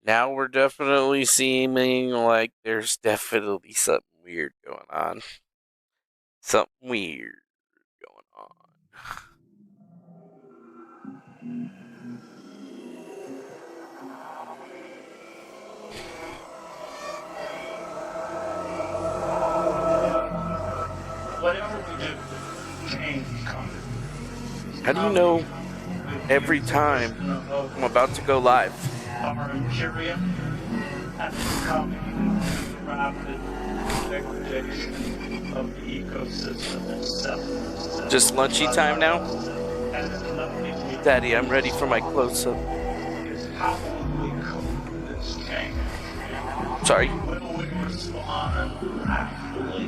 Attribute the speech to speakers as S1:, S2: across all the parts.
S1: Now we're definitely seeming like there's definitely something weird going on. Something weird going on.
S2: Whatever we do, change comes.
S1: How do you know every time I'm about to go live?
S2: Our interior has become rapid degradation of the ecosystem itself.
S1: Just lunchy time now? Daddy, I'm ready for my close-up.
S2: How will we cope with this change?
S1: Sorry.
S2: Will we respond rationally?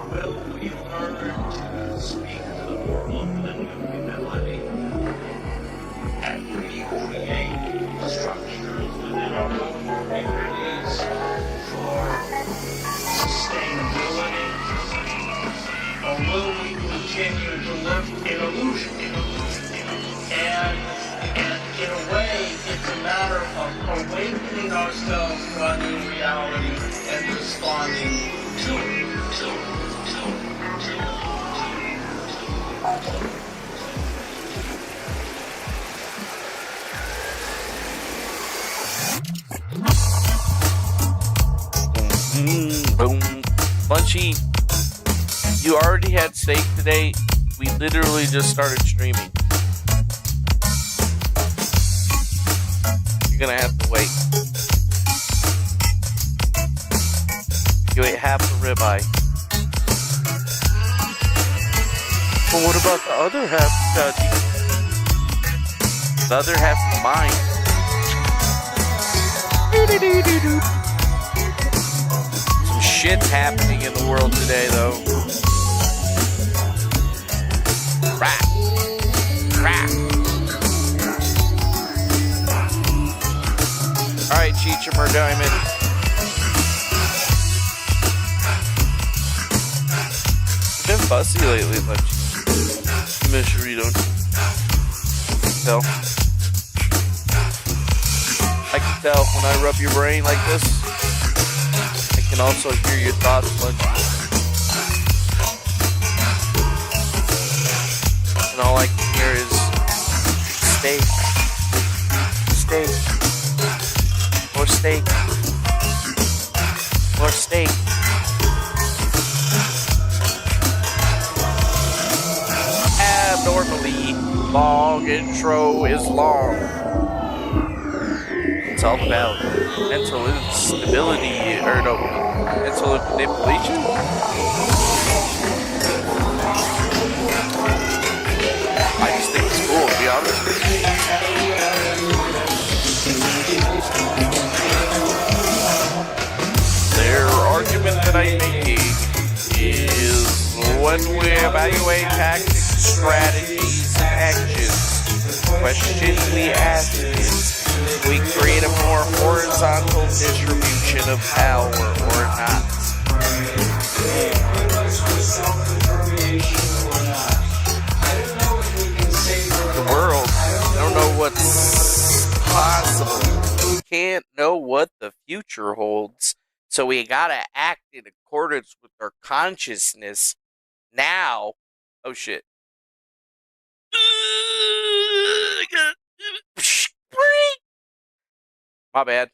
S2: Will we learn to speak to the world with humility and recreate structures within our own communities for sustainability? Or will we continue to live in illusion? And in a way, it's a matter of awakening ourselves to our new reality and responding to it.
S1: Boom. Lunchy, you already had steak today. We literally just started streaming. You're gonna have to wait. You ate half the ribeye. But what about the other half, Daddy? The other half is mine. Some shit's happening in the world today, though. Crap. Alright, Cheechamer Diamond. You've been fussy lately, but you miss your don't you? Tell. I can tell when I rub your brain like this. I can also hear your thoughts, Lunchy. And all I can hear is steak. More steak. More steak. Abnormally long intro is long. It's all about mental instability, or no, mental manipulation. I just think it's cool, to be honest with you. Their argument that I'm making is when we evaluate tactics, strategies, and actions, the question we ask is, we create a more horizontal distribution of power or not? The world, I don't know what's possible. We can't know what the future holds. So we gotta act in accordance with our consciousness now. Oh shit. My bad.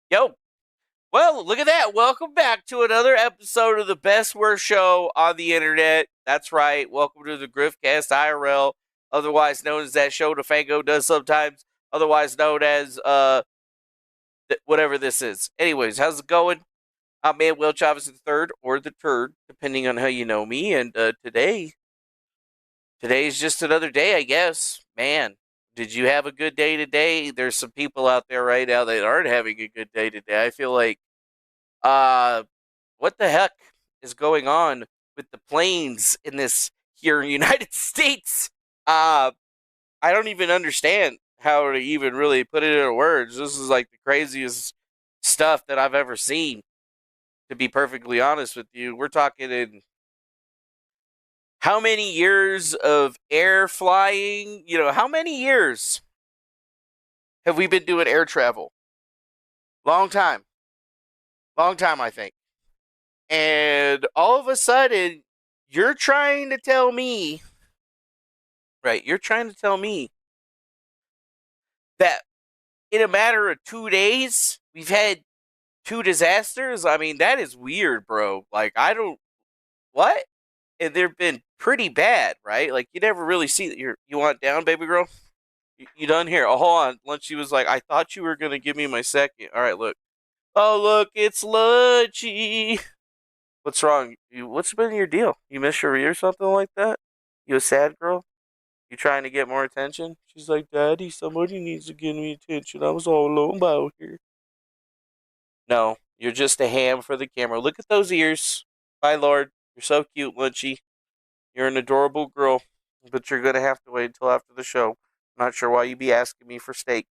S1: Yo. Well, look at that. Welcome back to another episode of the best worst show on the internet. That's right. Welcome to the Griftcast IRL, otherwise known as that show Defango does sometimes, otherwise known as whatever this is. Anyways, how's it going? I'm man Will Chavez III, or the Turd, depending on how you know me. And today's just another day, I guess. Man, did you have a good day today? There's some people out there right now that aren't having a good day today. I feel like, what the heck is going on with the planes in this here in the United States? I don't even understand how to even really put it into words. This is like the craziest stuff that I've ever seen, to be perfectly honest with you. We're talking in how many years of air flying? How many years have we been doing air travel? Long time. Long time, I think. And all of a sudden, you're trying to tell me, right? You're trying to tell me that in a matter of 2 days, we've had 2 disasters? I mean, that is weird, bro. Like, I don't. What? And they've been pretty bad, right? Like, you never really see that. You want down, baby girl? You done here? Oh, hold on. Lunchy was like, I thought you were going to give me my second. All right, look. Oh, look, it's Lunchy. What's wrong? What's been your deal? You miss your ear or something like that? You a sad girl? You trying to get more attention? She's like, Daddy, somebody needs to give me attention. I was all alone out here. No, you're just a ham for the camera. Look at those ears. My lord, you're so cute, Lunchy. You're an adorable girl, but you're going to have to wait until after the show. I'm not sure why you'd be asking me for steak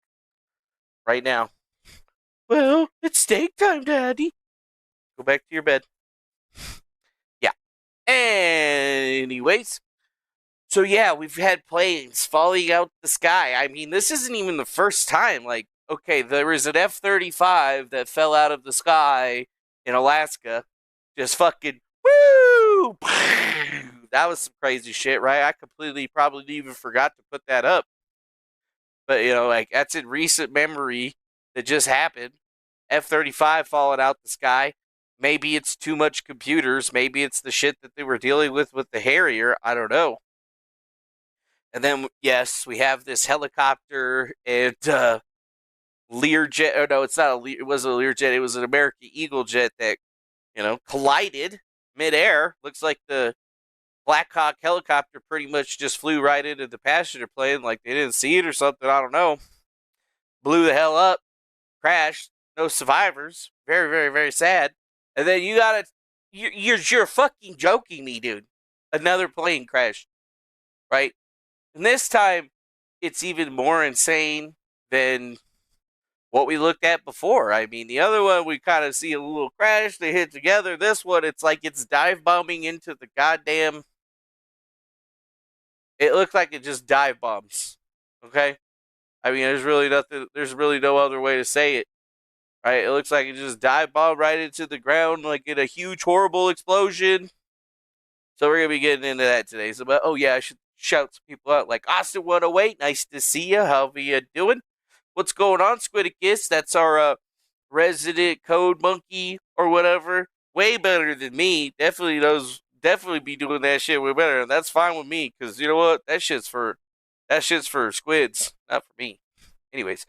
S1: right now. Well, it's steak time, Daddy. Go back to your bed. Yeah. Anyways, so yeah, we've had planes falling out the sky. I mean, this isn't even the first time. Like, okay, there was an F-35 that fell out of the sky in Alaska. Just fucking woo! That was some crazy shit, right? I completely probably even forgot to put that up. But, like, that's in recent memory that just happened. F-35 falling out the sky. Maybe it's too much computers. Maybe it's the shit that they were dealing with the Harrier. I don't know. And then, yes, we have this helicopter and Learjet. Oh, no, it's not a Lear. It wasn't a Learjet. It was an American Eagle jet that, collided midair. Looks like the Black Hawk helicopter pretty much just flew right into the passenger plane like they didn't see it or something. I don't know. Blew the hell up. Crashed. No survivors. Very, very, very sad. And then you got to. You're fucking joking me, dude. Another plane crashed. Right? And this time, it's even more insane than what we looked at before. I mean, the other one, we kind of see a little crash. They hit together. This one, it's like it's dive bombing into the goddamn. It looks like it just dive bombs. Okay? I mean, there's really nothing. There's really no other way to say it. Right? It looks like it just dive bombed right into the ground, like in a huge, horrible explosion. So we're gonna be getting into that today. So, but yeah, I should shout some people out like Austin 108. Nice to see you. How are you doing? What's going on, Squidicus? That's our resident code monkey or whatever. Way better than me. Definitely be doing that shit way better, and that's fine with me because you know what? That shit's for squids, not for me. Anyways,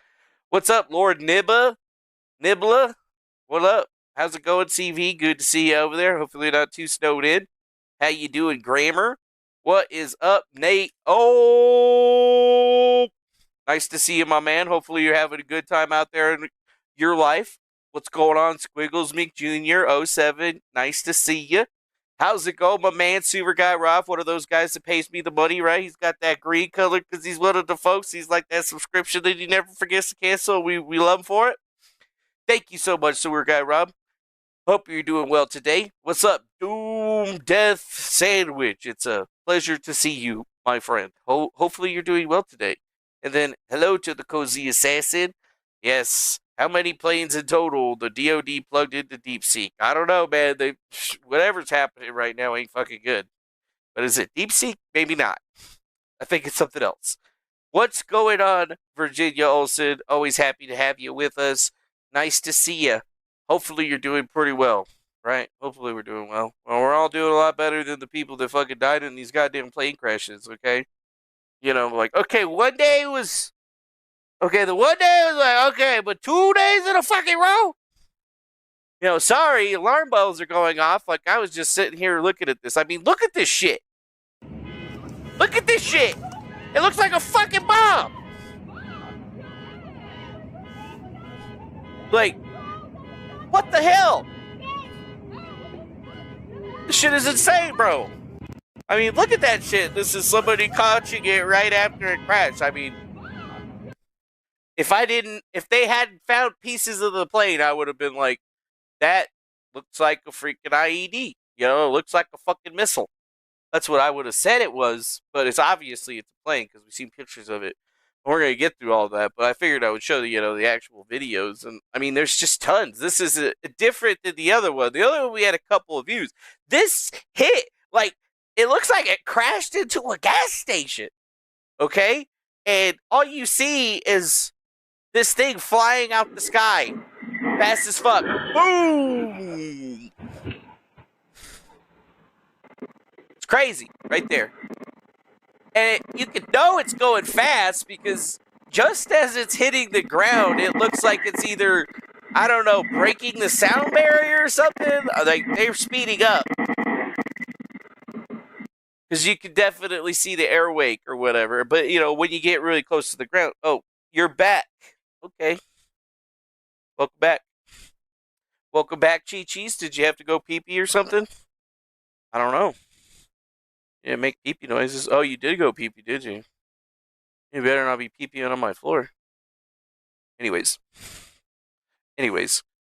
S1: what's up, Lord Nibbla? What up? How's it going, CV? Good to see you over there. Hopefully you're not too snowed in. How you doing, Grammar? What is up, Nate? Oh, nice to see you, my man. Hopefully you're having a good time out there in your life. What's going on, Squiggles Meek Jr. 07? Nice to see you. How's it going, my man, Super Guy Rob? One of those guys that pays me the money, right? He's got that green color because he's one of the folks. He's like that subscription that he never forgets to cancel. We love him for it. Thank you so much, Super Guy Rob. Hope you're doing well today. What's up, Doom Death Sandwich? It's a pleasure to see you, my friend. Hopefully you're doing well today. And then, hello to the Cozy Assassin. Yes, how many planes in total the DoD plugged into DeepSeek? I don't know, man. Whatever's happening right now ain't fucking good. But is it DeepSeek? Maybe not. I think it's something else. What's going on, Virginia Olsen? Always happy to have you with us. Nice to see you. Hopefully you're doing pretty well, right? Hopefully we're doing well. Well, we're all doing a lot better than the people that fucking died in these goddamn plane crashes, okay? Like, okay, one day was... Okay, the one day was like, okay, but 2 days in a fucking row? Sorry, alarm bells are going off. Like, I was just sitting here looking at this. I mean, look at this shit. Look at this shit. It looks like a fucking bomb. Like, what the hell? This shit is insane, bro. I mean, look at that shit. This is somebody catching it right after it crashed. I mean, if they hadn't found pieces of the plane, I would have been like, that looks like a freaking IED. It looks like a fucking missile. That's what I would have said it was, but it's a plane because we've seen pictures of it. We're going to get through all that, but I figured I would show the actual videos. And I mean, there's just tons. This is different than the other one. The other one, we had a couple of views. This hit, like, it looks like it crashed into a gas station. Okay? And all you see is this thing flying out the sky. Fast as fuck. Boom! It's crazy right there. And you can know it's going fast because just as it's hitting the ground, it looks like it's either, I don't know, breaking the sound barrier or something. Like, they're speeding up. Because you can definitely see the air wake or whatever. But, when you get really close to the ground, oh, you're back. Okay. Welcome back. Welcome back, Chi-Chi's. Did you have to go pee-pee or something? I don't know. Yeah, make pee-pee noises. Oh, you did go pee-pee, did you? You better not be pee-peeing on my floor. Anyways,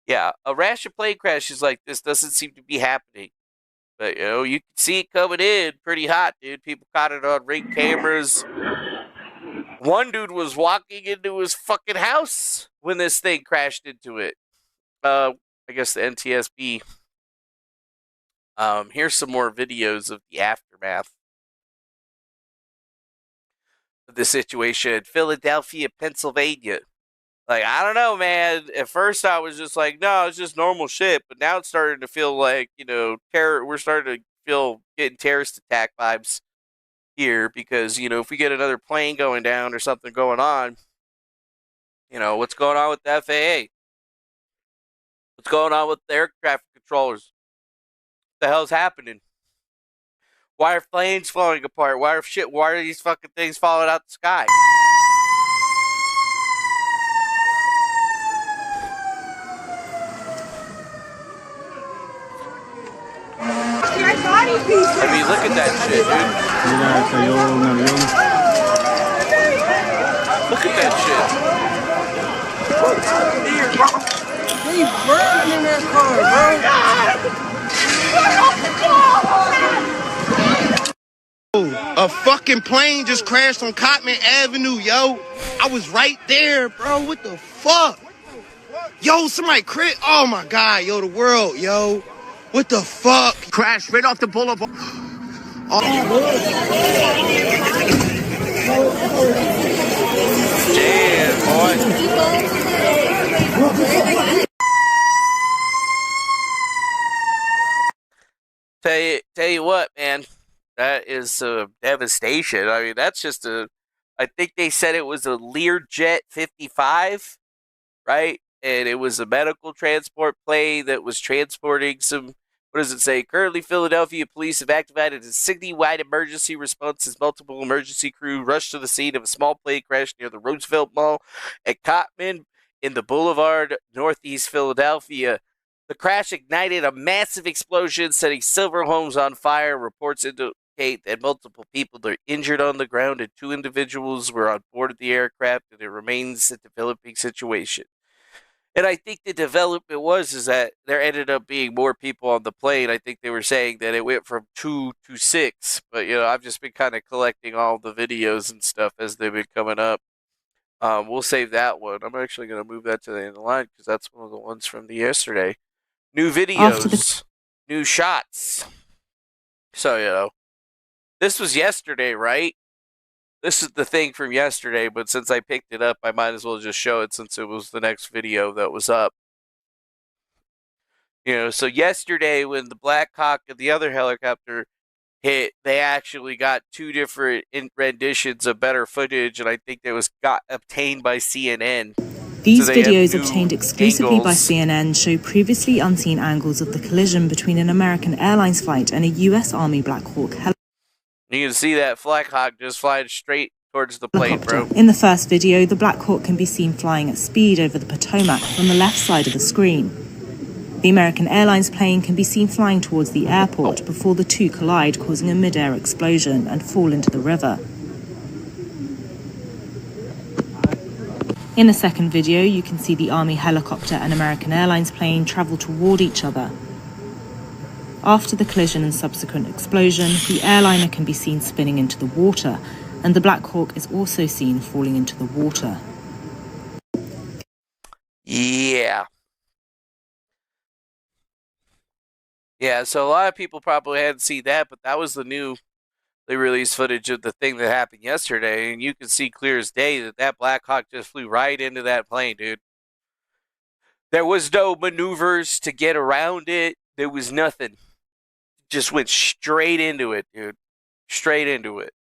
S1: yeah, a rash of plane crashes like this doesn't seem to be happening. But, you can see it coming in pretty hot, dude. People caught it on Ring cameras. One dude was walking into his fucking house when this thing crashed into it. I guess the NTSB. Here's some more videos of the aftermath of the situation in Philadelphia, Pennsylvania. Like, I don't know, man. At first, I was just like, no, it's just normal shit. But now it's starting to feel like, terror. We're starting to feel getting terrorist attack vibes here because, if we get another plane going down or something going on, what's going on with the FAA? What's going on with the air traffic controllers? What the hell's happening? Why are planes falling apart? Why are these fucking things falling out the sky? I mean, look at that shit, dude. Look at that
S3: shit. They burned in that car,
S4: bro. A fucking plane just crashed on Cotman Avenue, yo. I was right there, bro. What the fuck? Yo, somebody crit. Oh my God, yo, the world, yo. What the fuck? Crashed right off the boulevard. Oh.
S1: Damn, boy. Tell you what, man. That is devastation. I mean, that's just I think they said it was a Learjet 55, right? And it was a medical transport plane that was transporting some. What does it say? Currently, Philadelphia police have activated a city-wide emergency response as multiple emergency crew rushed to the scene of a small plane crash near the Roosevelt Mall at Cotman in the Boulevard, Northeast Philadelphia. The crash ignited a massive explosion, setting several homes on fire. Reports indicate that multiple people are injured on the ground and 2 individuals were on board of the aircraft, and it remains a developing situation. And I think the development is that there ended up being more people on the plane. I think they were saying that it went from 2 to 6. But, I've just been kind of collecting all the videos and stuff as they've been coming up. We'll save that one. I'm actually going to move that to the end of the line because that's one of the ones from the yesterday. New videos, new shots. So, this was yesterday, right? This is the thing from yesterday, but since I picked it up, I might as well just show it since it was the next video that was up. So yesterday when the Black Hawk and the other helicopter hit, they actually got 2 different renditions of better footage, and I think it got obtained by CNN.
S5: These videos obtained exclusively by CNN show previously unseen angles of the collision between an American Airlines flight and a U.S. Army Black Hawk helicopter.
S1: You can see that Black Hawk just flying straight towards the plane, bro.
S5: In the first video, the Black Hawk can be seen flying at speed over the Potomac from the left side of the screen. The American Airlines plane can be seen flying towards the airport before the 2 collide, causing a mid-air explosion and fall into the river. In the second video, you can see the Army helicopter and American Airlines plane travel toward each other. After the collision and subsequent explosion, the airliner can be seen spinning into the water and the Black Hawk is also seen falling into the water.
S1: Yeah. Yeah, so a lot of people probably hadn't seen that, but that was the newly released footage of the thing that happened yesterday, and you can see clear as day that that Black Hawk just flew right into that plane, dude. There was no maneuvers to get around it. There was nothing. Just went straight into it, dude. Straight into it.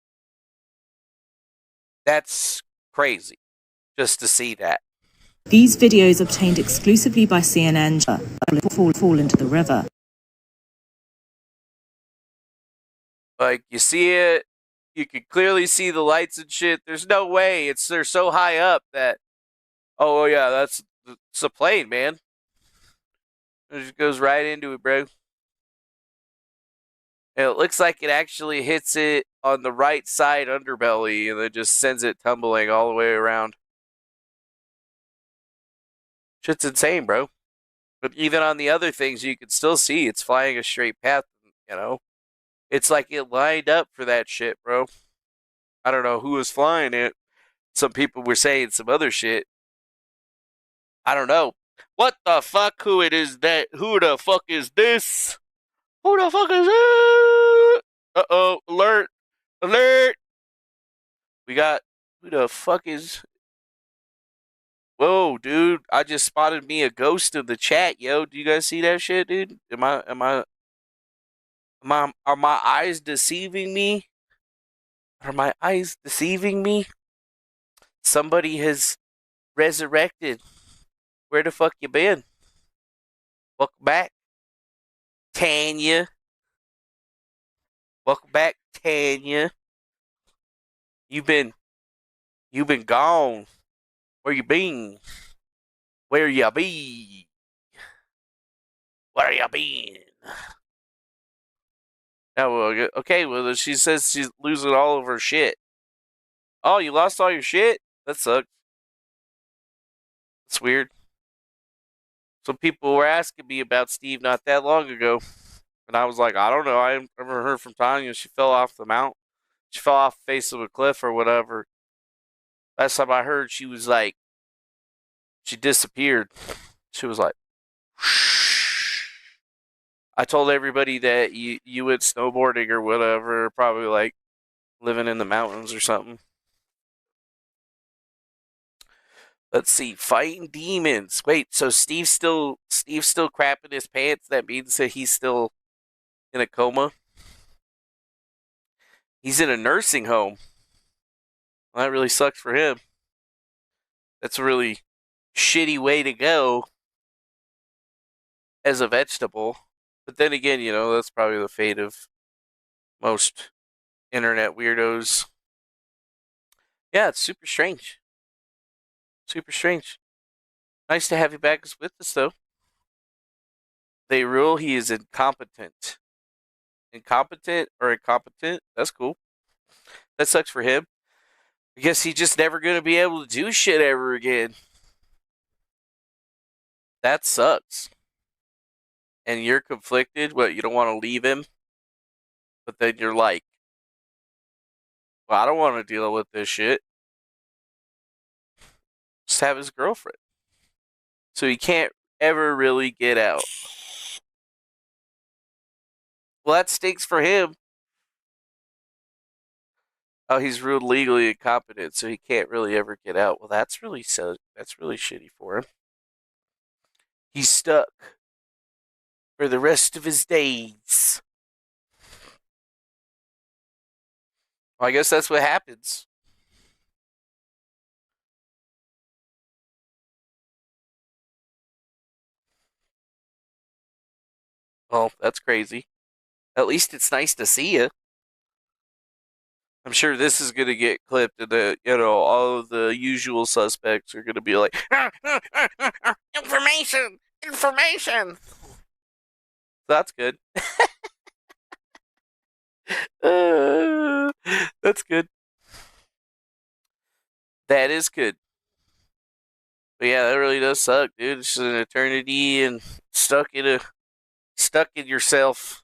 S1: That's crazy, just to see that.
S5: These videos obtained exclusively by CNN fall into the river.
S1: Like, you see it, you can clearly see the lights and shit. There's no way. They're so high up that, oh yeah, that's a plane, man. It just goes right into it, bro. And it looks like it actually hits it on the right side underbelly and then just sends it tumbling all the way around. Shit's insane, bro. But even on the other things, you can still see it's flying a straight path, you know? It's like it lined up for that shit, bro. I don't know who was flying it. Some people were saying some other shit. I don't know. What the fuck? Who the fuck is this? Who the fuck is it? Uh-oh. Alert. Alert. We got, who the fuck is... Whoa, dude. I just spotted me a ghost in the chat, yo. Do you guys see that shit, dude? Are my eyes deceiving me? Are my eyes deceiving me? Somebody has resurrected. Where the fuck you been? Welcome back, Tanya. Welcome back, Tanya. You've been gone. Where you been? Where you be? Where you been? Oh, okay, well, she says she's losing all of her shit. Oh, you lost all your shit? That sucks. That's weird. Some people were asking me about Steve not that long ago. And I was like, I don't know. I never heard from Tanya. She fell off the mount. She fell off the face of a cliff or whatever. Last time I heard, she was like, she disappeared. She was like, I told everybody that you went snowboarding or whatever, probably like living in the mountains or something. Let's see, fighting demons. Wait, so Steve's still crapping his pants? That means that he's still in a coma? He's in a nursing home. Well, that really sucks for him. That's a really shitty way to go as a vegetable. But then again, you know, that's probably the fate of most internet weirdos. Yeah, it's super strange. Super strange. Nice to have you back with us, though. They rule he is incompetent. Incompetent or incompetent? That's cool. That sucks for him. I guess he's just never going to be able to do shit ever again. That sucks. And you're conflicted. What, you don't want to leave him? But then you're like, well, I don't want to deal with this shit. Just have his girlfriend. So he can't ever really get out. Well, that stinks for him. Oh, he's ruled legally incompetent, so he can't really ever get out. Well, that's really shitty for him. He's stuck for the rest of his days. Well, I guess that's what happens. Well, that's crazy. At least it's nice to see you. I'm sure this is going to get clipped, and all of the usual suspects are going to be like, information, information. That's good. That's good. That is good. But yeah, that really does suck, dude. It's an eternity and stuck in yourself.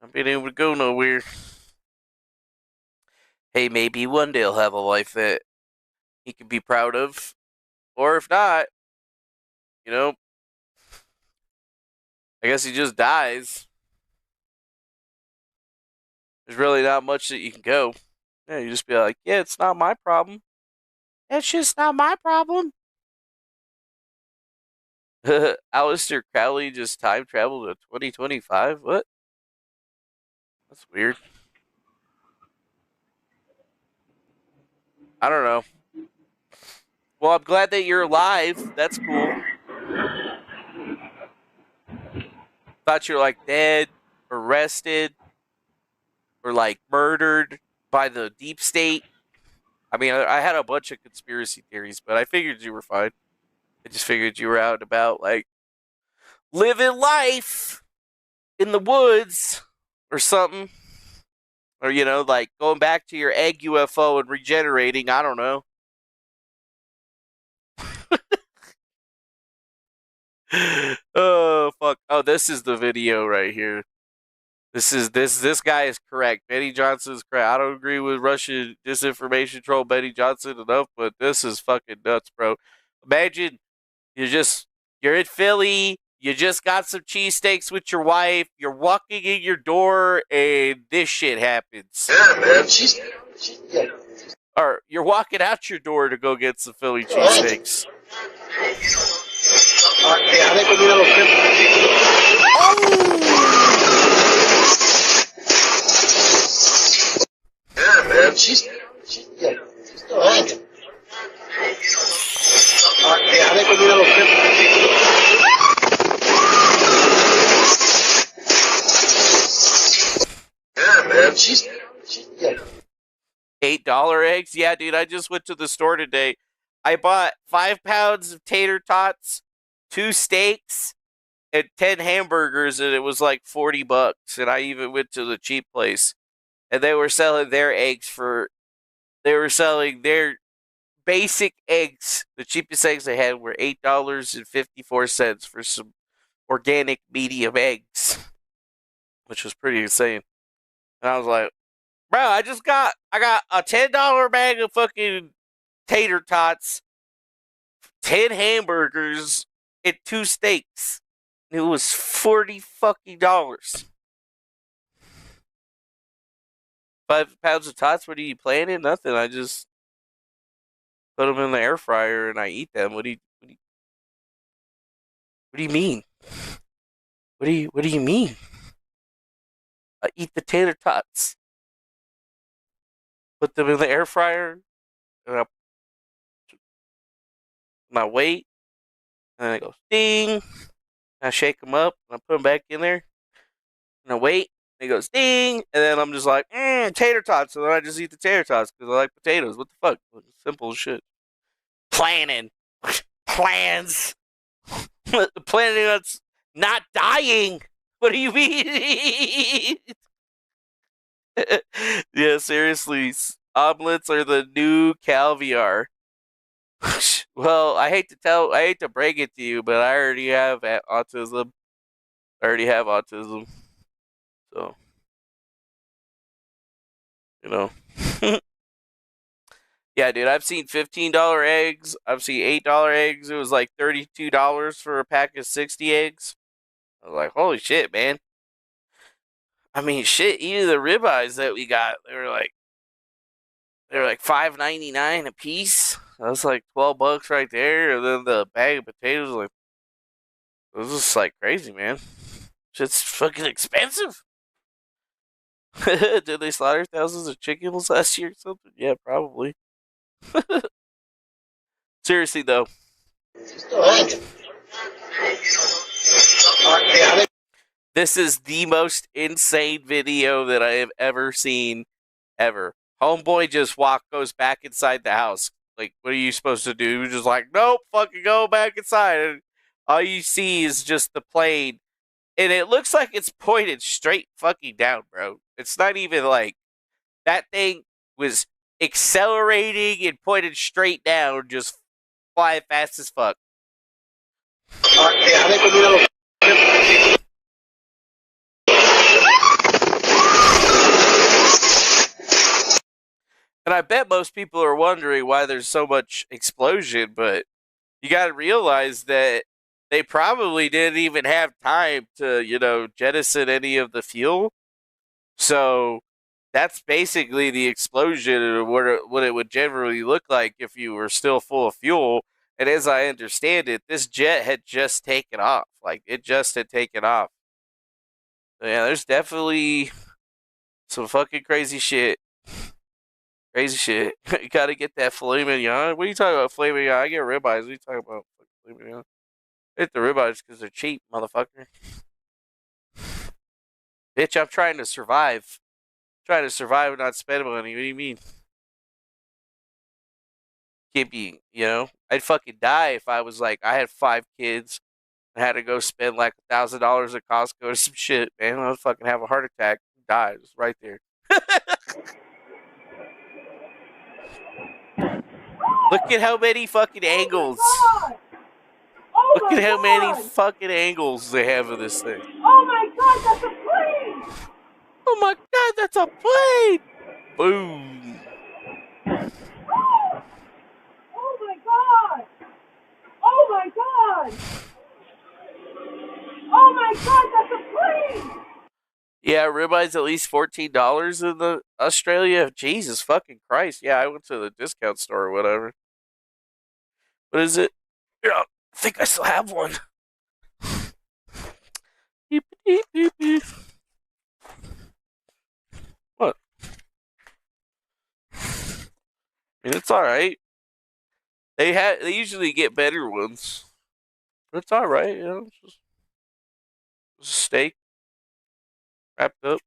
S1: Not being able to go nowhere. hey, maybe one day he'll have a life that he can be proud of. Or if not, you know, I guess he just dies. There's really not much that you can go. Yeah, you just be like, yeah, it's not my problem. It's just not my problem. Aleister Crowley just time traveled to 2025? What? That's weird. I don't know. Well, I'm glad that you're alive. That's cool. Thought you were like dead, arrested, or like murdered by the deep state. I mean, I had a bunch of conspiracy theories, but I figured you were fine. I just figured you were out and about, like, living life in the woods or something. Or, you know, like going back to your egg UFO and regenerating. I don't know. Oh, fuck. Oh, this is the video right here. This guy is correct. Benny Johnson is correct. I don't agree with Russian disinformation troll Benny Johnson enough, but this is fucking nuts, bro. Imagine you're in Philly, you just got some cheesesteaks with your wife, you're walking in your door, and this shit happens.
S6: Yeah, man. Yeah.
S1: Or you're walking out your door to go get some Philly cheesesteaks.
S6: Yeah, man. She's still hanging. Yeah, man. She's
S1: $8 eggs? Yeah, dude, I just went to the store today. I bought 5 pounds of tater tots, 2 steaks, and 10 hamburgers, and it was like $40. And I even went to the cheap place. And they were selling their basic eggs. The cheapest eggs they had were $8.54 for some organic medium eggs, which was pretty insane. And I was like, bro, I got a $10 bag of fucking tater tots, 10 hamburgers, and 2 steaks. It was $40 fucking dollars. 5 pounds of tots. What are you planning? Nothing. I just put them in the air fryer and I eat them. What do you mean? What do you mean? I eat the tater tots. Put them in the air fryer and I wait, and I go ding. I shake them up and I put them back in there, and I wait. And it goes ding, and then I'm just like, tater tots. And then I just eat the tater tots because I like potatoes. What the fuck? Simple as shit. Planning. Plans. Planning on not dying. What do you mean? Yeah, seriously. Omelets are the new caviar. Well, I hate to break it to you, but I already have autism. So, you know. Yeah, dude, I've seen $15 eggs. I've seen $8 eggs. It was like $32 for a pack of 60 eggs. I was like, holy shit, man. I mean, shit, even the ribeyes that we got, they were like $5.99 a piece. That's like $12 right there. And then the bag of potatoes, like, it was just like crazy, man. Shit's fucking expensive. Did they slaughter thousands of chickens last year or something? Yeah, probably. Seriously, though. This is the most insane video that I have ever seen, ever. Homeboy just goes back inside the house. Like, what are you supposed to do? He was just like, nope, fucking go back inside. And all you see is just the plane. And it looks like it's pointed straight fucking down, bro. It's not even like that thing was accelerating and pointed straight down, just flying fast as fuck. And I bet most people are wondering why there's so much explosion, but you got to realize that they probably didn't even have time to, jettison any of the fuel. So that's basically the explosion of what it would generally look like if you were still full of fuel. And as I understand it, this jet had just taken off. Like, it just had taken off. So yeah, there's definitely some fucking crazy shit. Crazy shit. You gotta get that filet mignon. What are you talking about, filet mignon? I get ribeyes. What are you talking about, filet mignon? I get the ribeyes because they're cheap, motherfucker. Bitch, I'm trying to survive. Trying to survive and not spend money. What do you mean? Can't be. I'd fucking die if I was like, I had 5 kids and had to go spend like $1,000 at Costco or some shit, man. I'd fucking have a heart attack. Die. It's right there. Look at how many fucking angles. Look at how many fucking angles they have of this thing.
S3: Oh my god, that's a plane!
S1: Oh my god, that's a plane! Boom.
S3: Oh my god! Oh my god! Oh my god, that's a plane!
S1: Yeah, ribeyes at least $14 in the Australia. Jesus fucking Christ. Yeah, I went to the discount store or whatever. What is it? Yeah, I think I still have one. Beep, beep, beep, beep. What? I mean, it's alright. They usually get better ones. But it's alright, it's just a steak wrapped up.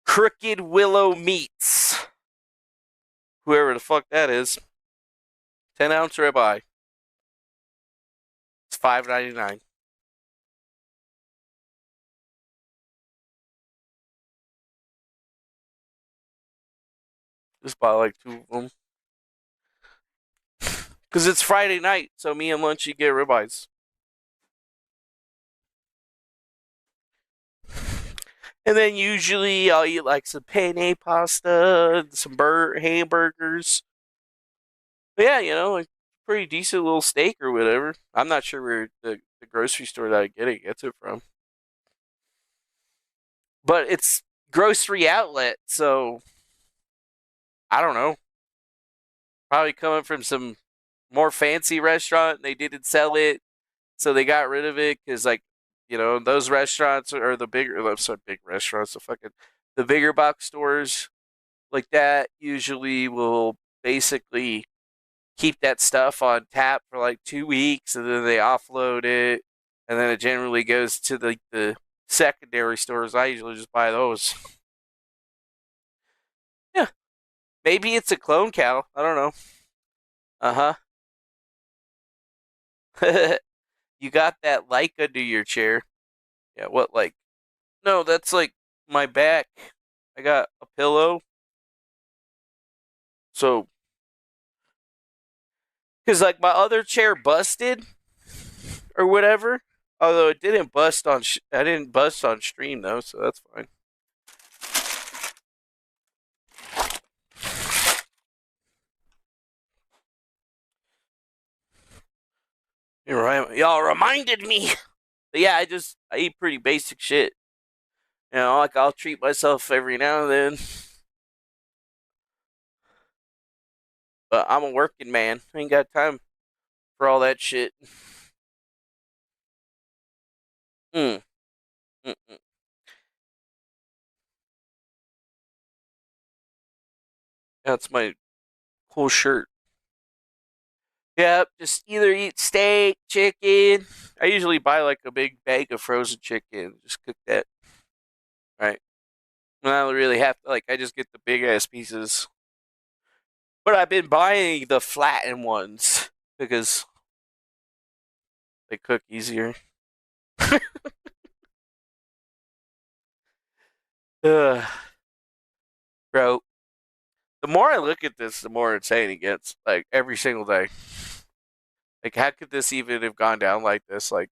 S1: Crooked Willow Meats. Whoever the fuck that is. 10-ounce ribeye. It's $5.99. Just buy like 2 of them. Because it's Friday night, so me and Lunchy get ribeyes. And then usually I'll eat like some penne pasta, some hamburgers. But yeah, like pretty decent little steak or whatever. I'm not sure where the grocery store that I gets it from. But it's grocery outlet, so I don't know. Probably coming from some more fancy restaurant. They didn't sell it, so they got rid of it because, like, those restaurants are the bigger, I'm sorry, big restaurants, the bigger box stores like that usually will basically keep that stuff on tap for like 2 weeks and then they offload it and then it generally goes to the secondary stores. I usually just buy those. Yeah. Maybe it's a clone cow. I don't know. Uh-huh. You got that like under your chair. Yeah, what like? No, that's like my back. I got a pillow. So, because like my other chair busted or whatever. Although it didn't bust on, I didn't bust on stream though, so that's fine. Y'all reminded me. But yeah, I eat pretty basic shit. Like I'll treat myself every now and then. But I'm a working man. I ain't got time for all that shit. Mm. Mm-mm. That's my cool shirt. Yep, just either eat steak, chicken. I usually buy like a big bag of frozen chicken. Just cook that. Right. I don't really have to, I just get the big ass pieces. But I've been buying the flattened ones because they cook easier. Bro, the more I look at this, the more insane it gets. Like every single day. Like, how could this even have gone down like this? Like,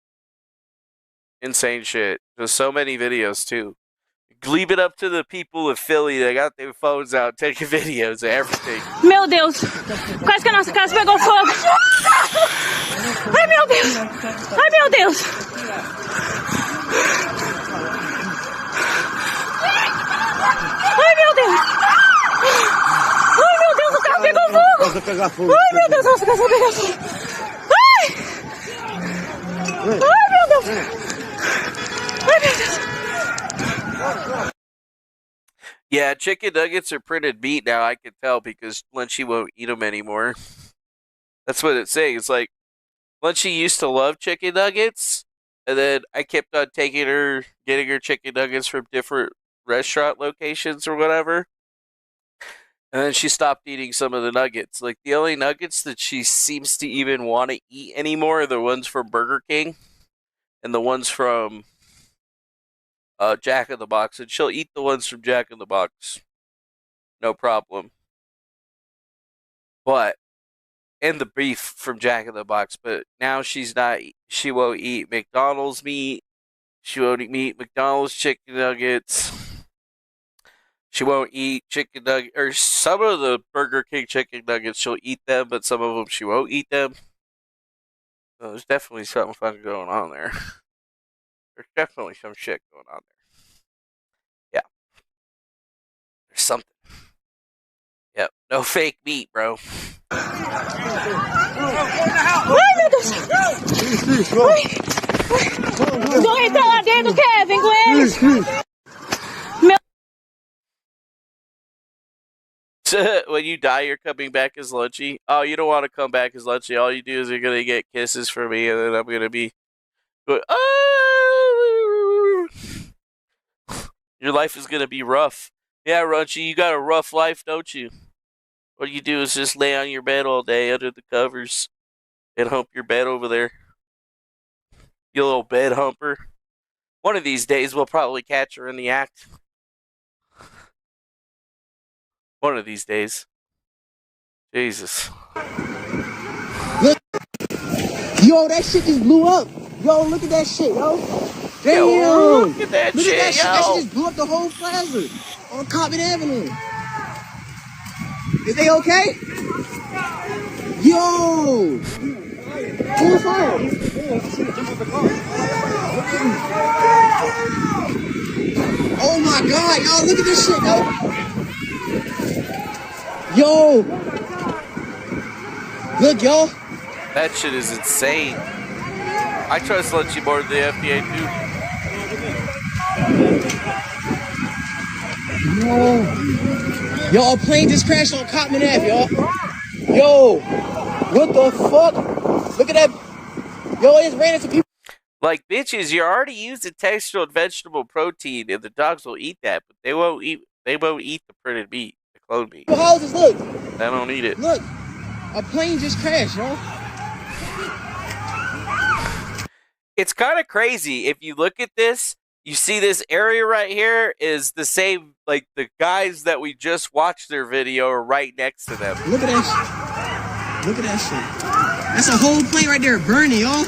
S1: insane shit. There's so many videos too. Leave it up to the people of Philly that got their phones out taking videos of everything.
S7: Meu Deus! Quase que a nossa casa pegou fogo! Ai, meu Deus! Ai, meu Deus! Ai, meu Deus! Ai, meu Deus, o carro pegou fogo! Ai, meu Deus, nossa casa pegou fogo! Ai! Ai, meu Deus! Ai, meu Deus!
S1: Yeah, chicken nuggets are printed meat now, I can tell, because Lunchy won't eat them anymore. That's what it's saying. It's like, Lunchy used to love chicken nuggets, and then I kept on getting her chicken nuggets from different restaurant locations or whatever. And then she stopped eating some of the nuggets. Like, the only nuggets that she seems to even want to eat anymore are the ones from Burger King and the ones from Jack in the Box. And she'll eat the ones from Jack in the Box. No problem. And the beef from Jack in the Box. But now she won't eat McDonald's meat. She won't eat McDonald's chicken nuggets. She won't eat chicken nuggets, or some of the Burger King chicken nuggets she'll eat them, but some of them she won't eat them. So there's definitely something fun going on there. There's definitely some shit going on there. Yeah. There's something. Yep. No fake meat, bro.
S7: Ai, meu Deus! Dois estão lá dentro, Kevin, com eles!
S1: When you die, you're coming back as Lunchy. Oh, you don't want to come back as Lunchy. All you do is you're going to get kisses from me, and then I'm going to be going, oh! Your life is going to be rough. Yeah, Lunchy, you got a rough life, don't you? What you do is just lay on your bed all day under the covers and hump your bed over there. You little bed humper. One of these days, we'll probably catch her in the act. One of these days. Jesus.
S4: Look. Yo, that shit just blew up. Yo, look at that shit, yo. Damn.
S1: Yo, look at that shit,
S4: That
S1: yo.
S4: shit just blew up the whole plaza on Coppin Avenue. Is they okay? Yo. Who's fire? Oh my God, yo, look at this shit, yo. Yo. Look, yo.
S1: That shit is insane. I trust Lunchy more than the FDA too.
S4: Yo, a plane just crashed on Cottman Ave, y'all. Yo, what the fuck? Look at that. Yo, it just ran into people.
S1: Like, bitches, you're already using textural and vegetable protein, and the dogs will eat that, but they won't eat the printed meat, the clone meat.
S4: Houses, look.
S1: They don't eat it.
S4: Look, a plane just crashed, y'all.
S1: It's kind of crazy. If you look at this, you see this area right here is the same, like, the guys that we just watched their video are right next to them.
S4: Look at that shit. Look at that shit. That's a whole plane right there burning, y'all.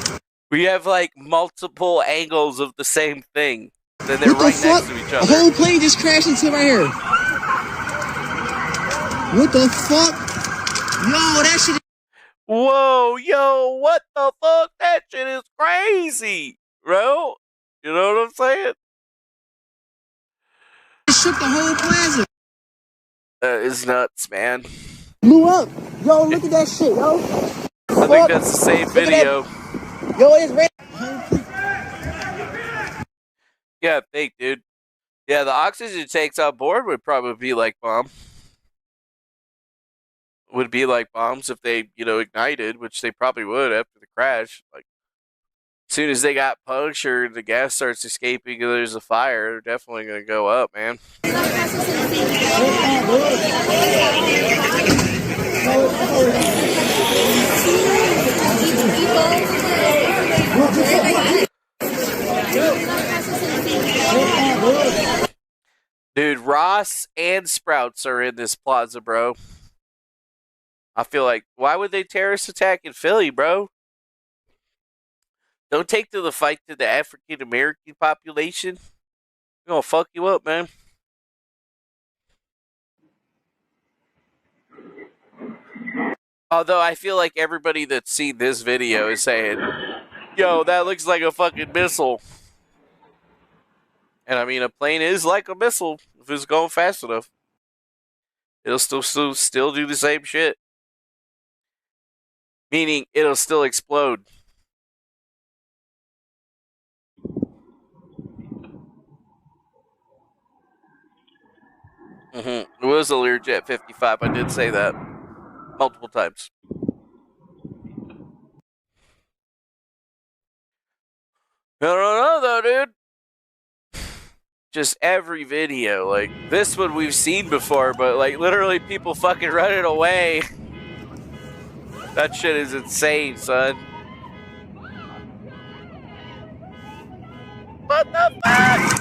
S1: We have, like, multiple angles of the same thing. Then they're right next to each
S4: A
S1: other.
S4: whole plane just crashed into right here. What the fuck? Yo, that shit.
S1: Whoa, yo, what the fuck? That shit is crazy, bro. You know what I'm saying?
S4: It shook the whole plaza.
S1: That is nuts, man.
S4: Blew up. Yo, look at that shit, yo.
S1: I think that's the same video.
S4: Yo, it's ran.
S1: Yeah, I think, dude. Yeah, the oxygen tanks on board would probably be like bombs if they, ignited, which they probably would after the crash. Like, as soon as they got punctured, the gas starts escaping and there's a fire, they're definitely going to go up, man. Dude, Ross and Sprouts are in this plaza, bro. I feel like, why would they terrorist attack in Philly, bro? Don't take to the fight to the African American population. We're gonna fuck you up, man. Although I feel like everybody that's seen this video is saying, yo, that looks like a fucking missile. And I mean, a plane is like a missile if it's going fast enough. It'll still do the same shit. Meaning, it'll still explode. It was a Learjet 55. I did say that multiple times. I don't know, though, dude. Just every video. Like, this one we've seen before, but, like, literally people fucking running away. That shit is insane, son. What the fuck?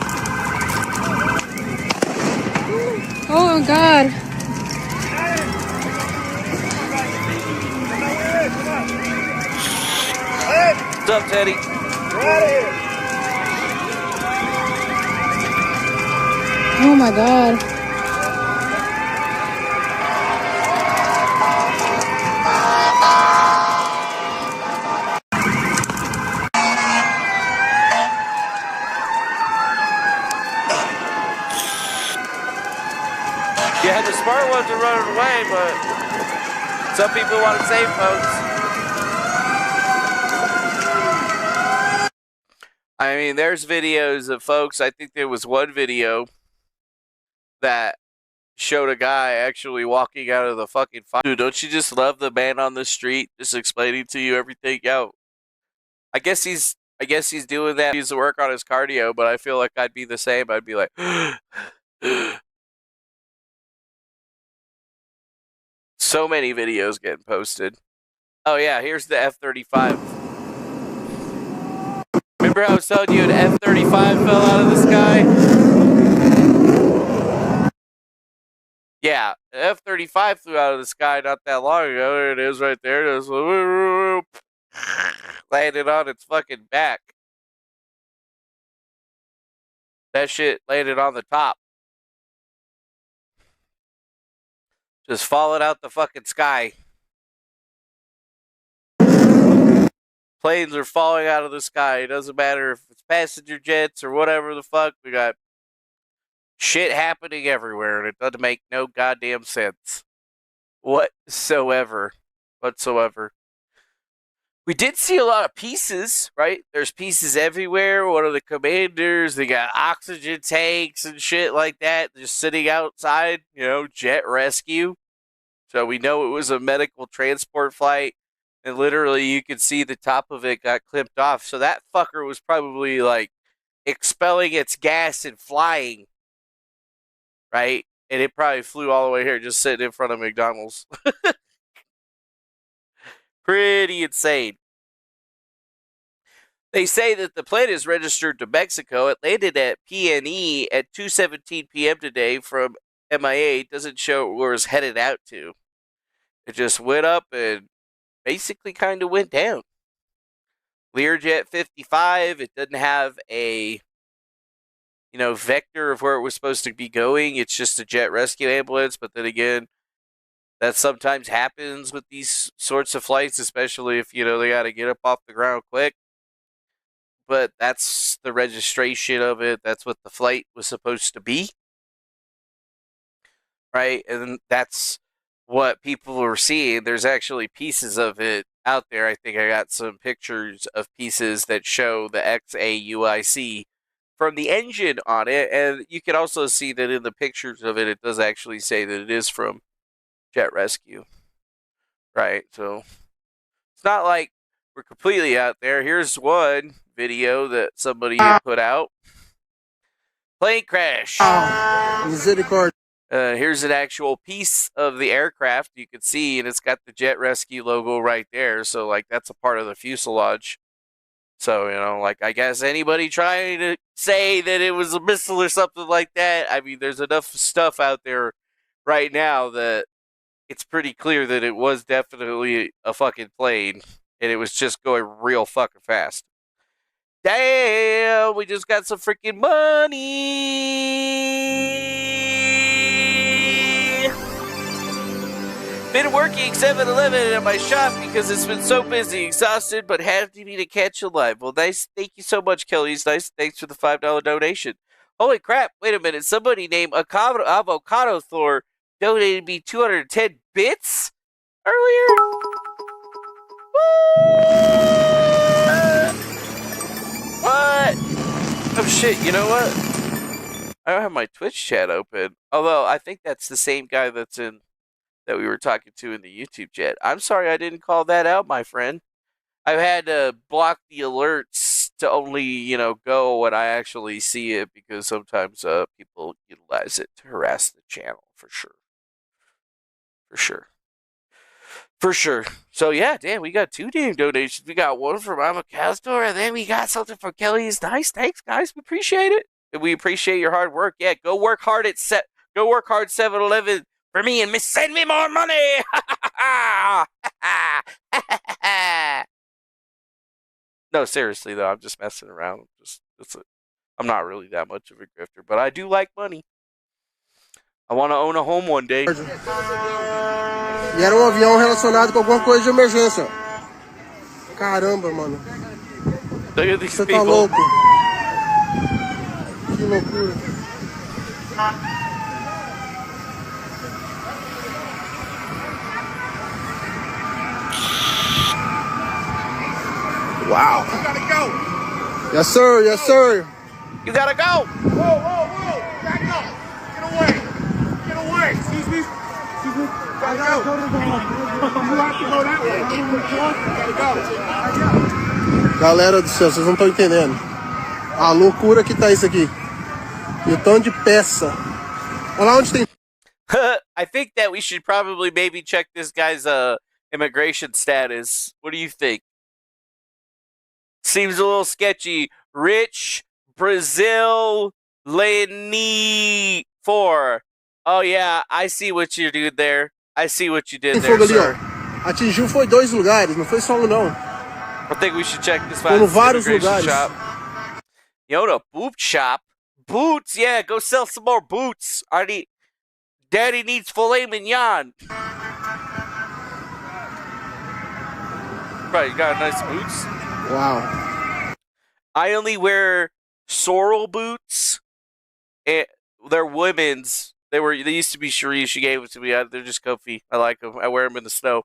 S7: Oh, God.
S1: What's up, Teddy?
S7: Oh, my God.
S1: Yeah, the smart ones are running away, but some people want to save folks. I mean, there's videos of folks. I think there was one video that showed a guy actually walking out of the fucking fire. Dude, don't you just love the man on the street just explaining to you everything? Yo, I guess he's doing that. He needs to work on his cardio, but I feel like I'd be the same. I'd be like, so many videos getting posted. Oh yeah, here's the F-35. Remember how I was telling you an F-35 fell out of the sky? Yeah, an F-35 flew out of the sky not that long ago. There it is right there. It just landed on its fucking back. That shit landed on the top. Just falling out the fucking sky. Planes are falling out of the sky. It doesn't matter if it's passenger jets or whatever the fuck. We got shit happening everywhere, and it doesn't make no goddamn sense. Whatsoever. We did see a lot of pieces, right? There's pieces everywhere. One of the commanders, they got oxygen tanks and shit like that just sitting outside, jet rescue. So we know it was a medical transport flight, and literally you could see the top of it got clipped off. So that fucker was probably like expelling its gas and flying, right? And it probably flew all the way here just sitting in front of McDonald's. Pretty insane. They say that the plane is registered to Mexico. It landed at PNE at 2:17 p.m. today from MIA. It doesn't show where it's headed out to. It just went up and basically kind of went down. Learjet 55, it doesn't have a vector of where it was supposed to be going. It's just a jet rescue ambulance, but then again, that sometimes happens with these sorts of flights, especially if, they got to get up off the ground quick. But that's the registration of it. That's what the flight was supposed to be. Right? And that's what people were seeing. There's actually pieces of it out there. I think I got some pictures of pieces that show the XAUIC from the engine on it. And you can also see that in the pictures of it, it does actually say that it is from Jet Rescue. Right? So it's not like we're completely out there. Here's one video that somebody had put out. Plane crash. Here's an actual piece of the aircraft you can see, and it's got the Jet Rescue logo right there. So, that's a part of the fuselage. So, I guess anybody trying to say that it was a missile or something like that, I mean, there's enough stuff out there right now that it's pretty clear that it was definitely a fucking plane, and it was just going real fucking fast. Damn, we just got some freaking money. Been working 7-Eleven at my shop because it's been so busy, exhausted, but happy to catch a live. Well, nice. Thank you so much, Kelly's. Nice. Thanks for the $5 donation. Holy crap. Wait a minute. Somebody named Avocado Thor donated me 210 bits earlier. What? Oh, shit. You know what? I don't have my Twitch chat open. Although, I think that's the same guy that we were talking to in the YouTube chat. I'm sorry I didn't call that out, my friend. I've had to block the alerts to only, go when I actually see it because sometimes people utilize it to harass the channel, for sure. For sure. So, yeah, damn, we got 2 damn donations. We got one from Avocado Store, and then we got something from Kelly's. Nice. Thanks, guys. We appreciate it. And we appreciate your hard work. Yeah, go work hard 7-Eleven for me and send me more money. No, seriously though, I'm just messing around. I'm not really that much of a grifter, but I do like money. I want to own a home one day.
S3: E era avião relacionado com alguma coisa de emergência. Caramba, mano.
S1: Look at these
S3: Você
S1: people.
S3: tá louco. Que loucura. Wow. You gotta go. Yes, sir. Yes, sir.
S1: You gotta go.
S4: Whoa. Back up. Get away. Excuse me. Gotta go. You have to go that way. Gotta go.
S3: Galera do céu, vocês não estão entendendo. A loucura que tá isso aqui. E o tanto de peça. Olha lá onde tem.
S1: I think that we should probably maybe check this guy's immigration status. What do you think? Seems a little sketchy. Rich Brazil Leni 4. Oh yeah, I see what you did there. I see what you did
S3: Tem
S1: there,
S3: fogo ali,
S1: sir.
S3: ó. Atingiu foi 2 lugares, não foi só um não.
S1: I think we should check this
S3: Foram vários
S1: immigration
S3: lugares.
S1: shop. You know, a boot shop. Boots, yeah, go sell some more boots. Daddy needs filet mignon. Right, you got nice boots.
S3: Wow.
S1: I only wear sorrel boots. And they're women's. They used to be Cherie. She gave it to me. They're just comfy. I like them. I wear them in the snow.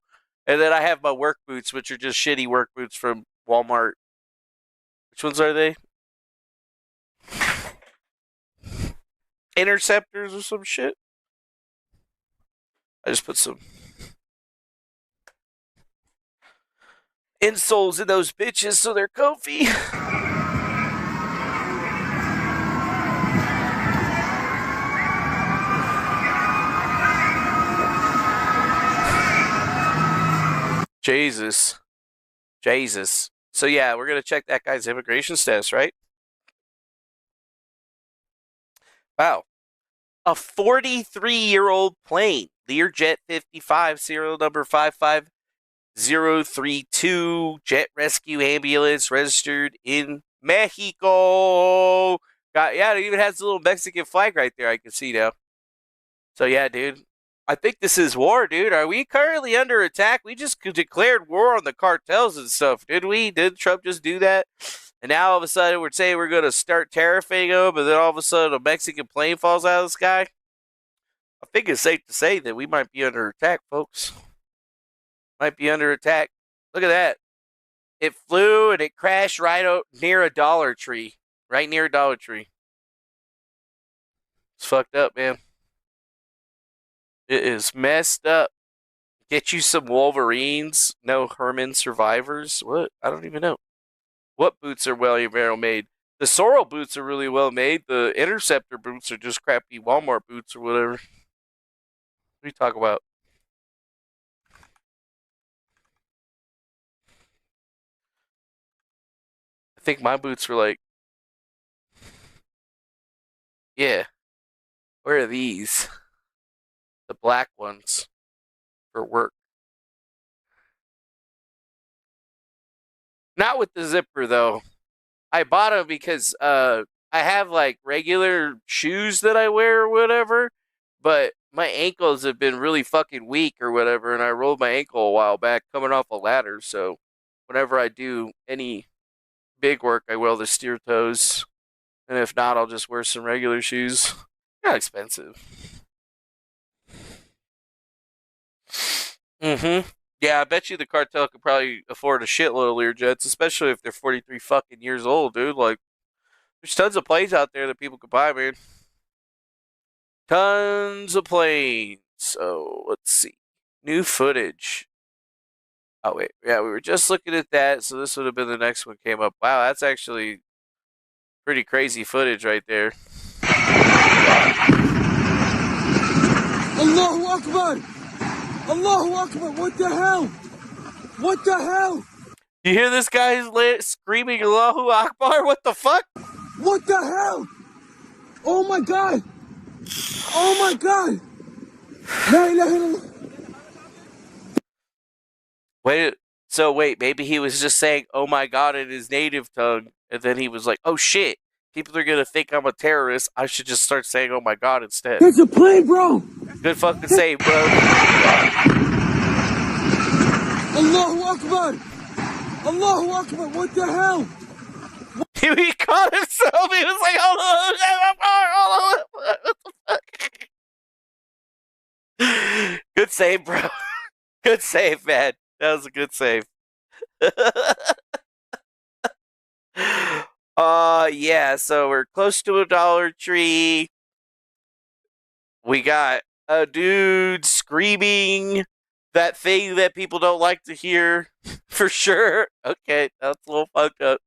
S1: And then I have my work boots, which are just shitty work boots from Walmart. Which ones are they? Interceptors or some shit. I just put some insoles in those bitches so they're comfy. Jesus. So yeah, we're going to check that guy's immigration status, right? Wow. A 43-year-old plane, Learjet 55, serial number 55032, jet rescue ambulance registered in Mexico. It even has a little Mexican flag right there I can see now. So yeah, dude. I think this is war, dude. Are we currently under attack? We just declared war on the cartels and stuff, did we? Did Trump just do that? And now all of a sudden we're saying we're going to start tariffing them, and then all of a sudden a Mexican plane falls out of the sky? I think it's safe to say that we might be under attack, folks. Might be under attack. Look at that. It flew and it crashed right near a Dollar Tree. Right near a Dollar Tree. It's fucked up, man. It is messed up. Get you some Wolverines. No Herman survivors. What? I don't even know. What boots are well made? The Sorrel boots are really well made. The Interceptor boots are just crappy Walmart boots or whatever. What are you talking about? I think my boots were like... Yeah. Where are these? The black ones. For work. Not with the zipper, though. I bought them because I have like regular shoes that I wear or whatever, but my ankles have been really fucking weak or whatever, and I rolled my ankle a while back coming off a ladder. So whenever I do any big work, I wear the steer toes, and if not, I'll just wear some regular shoes. Not expensive. Mm-hmm. Yeah, I bet you the cartel could probably afford a shitload of Learjets, especially if they're 43 fucking years old, dude. Like, there's tons of planes out there that people could buy, man. Tons of planes. So, let's see. New footage. Oh, wait. Yeah, we were just looking at that, so this would have been the next one came up. Wow, that's actually pretty crazy footage right there.
S8: Allahu Akbar! Allahu Akbar! What the hell? What the hell?
S1: You hear this guy screaming Allahu Akbar? What the fuck?
S8: What the hell? Oh my God! Oh my God! La ilaha illallah.
S1: Wait, maybe he was just saying, oh my God, in his native tongue, and then he was like, oh shit, people are gonna think I'm a terrorist, I should just start saying, oh my God, instead.
S8: There's a plane, bro!
S1: Good fucking save, bro.
S8: Allahu Akbar! Allahu Akbar! What the hell?
S1: He caught himself, he was like, hold on, what the fuck? Good save, bro. Good save, man. That was a good save. Yeah, so we're close to a Dollar Tree. We got a dude screaming that thing that people don't like to hear, for sure. Okay, that's a little fucked up.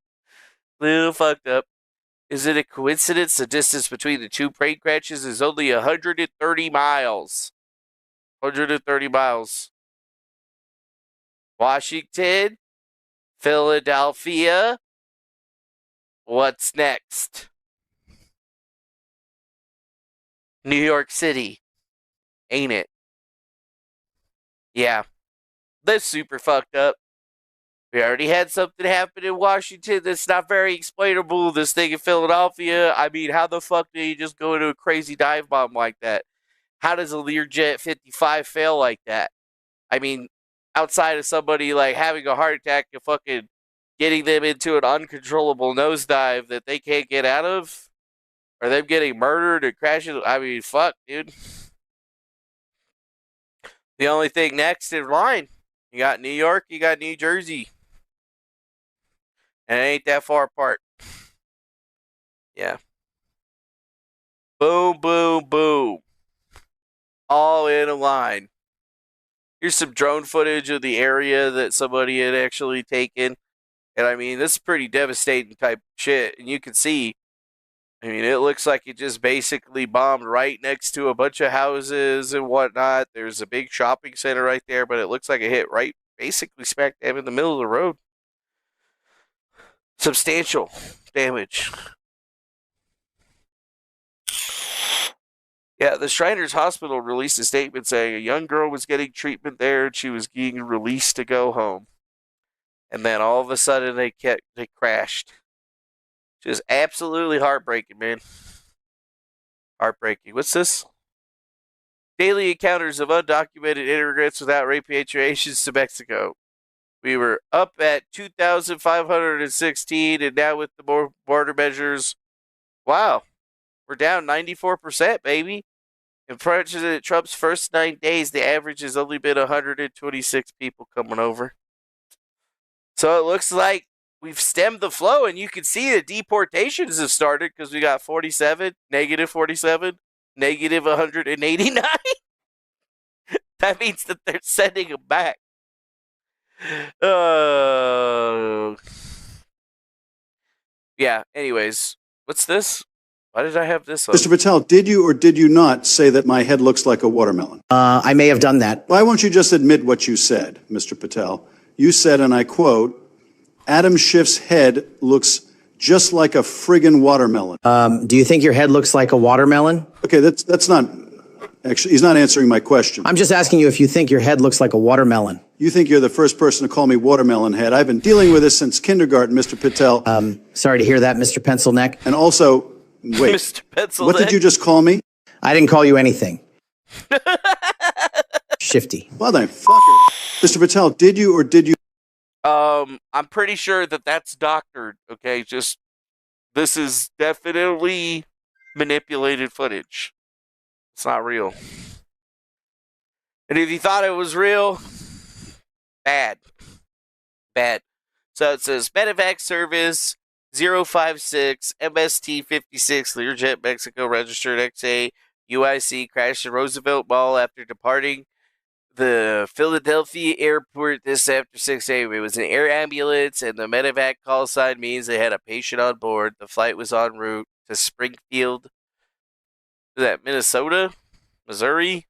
S1: Is it a coincidence the distance between the two plane crashes is only 130 miles? 130 miles. Washington, Philadelphia. What's next? New York City. Ain't it? Yeah. That's super fucked up. We already had something happen in Washington that's not very explainable. This thing in Philadelphia. I mean, how the fuck do you just go into a crazy dive bomb like that? How does a Learjet 55 fail like that? I mean, outside of somebody like having a heart attack and fucking getting them into an uncontrollable nosedive that they can't get out of, or them getting murdered or crashing. I mean, fuck, dude. The only thing next in line, you got New York, you got New Jersey, and it ain't that far apart. Yeah. Boom, boom, boom. All in a line. Here's some drone footage of the area that somebody had actually taken. And I mean, this is pretty devastating type shit. And you can see, I mean, it looks like it just basically bombed right next to a bunch of houses and whatnot. There's a big shopping center right there, but it looks like it hit right, basically smack dab in the middle of the road. Substantial damage. Yeah, the Shriners Hospital released a statement saying a young girl was getting treatment there and she was being released to go home. And then all of a sudden they crashed. Just absolutely heartbreaking, man. Heartbreaking. What's this? Daily encounters of undocumented immigrants without repatriations to Mexico. We were up at 2,516, and now with the border measures, wow, we're down 94%, baby. In President Trump's first 9 days, the average has only been 126 people coming over. So it looks like we've stemmed the flow, and you can see the deportations have started because we got 47, negative 47, negative 189. That means that they're sending them back. Yeah, anyways, what's this? Why did I have this on?
S9: Mr. Patel, did you or did you not say that my head looks like a watermelon?
S10: I may have done that.
S9: Why won't you just admit what you said, Mr. Patel? You said, and I quote, Adam Schiff's head looks just like a friggin' watermelon.
S10: Do you think your head looks like a watermelon?
S9: Okay, that's not... Actually, he's not answering my question.
S10: I'm just asking you if you think your head looks like a watermelon.
S9: You think you're the first person to call me watermelon head. I've been dealing with this since kindergarten, Mr. Patel.
S10: Sorry to hear that, Mr. Pencil Neck.
S9: And also, wait,
S1: Mr. Pencil
S9: what did you just call me?
S10: I didn't call you anything. Shifty.
S9: Motherfucker. Mr. Patel, did you or did you?
S1: I'm pretty sure that that's doctored, okay? Just, this is definitely manipulated footage. It's not real. And if you thought it was real, bad. Bad. So it says Medevac service 056 MST 56 Learjet Mexico registered XA UIC crashed in Roosevelt Mall after departing the Philadelphia airport this after 6 a.m. It was an air ambulance, and the medevac call sign means they had a patient on board. The flight was en route to Springfield. Is that Minnesota? Missouri?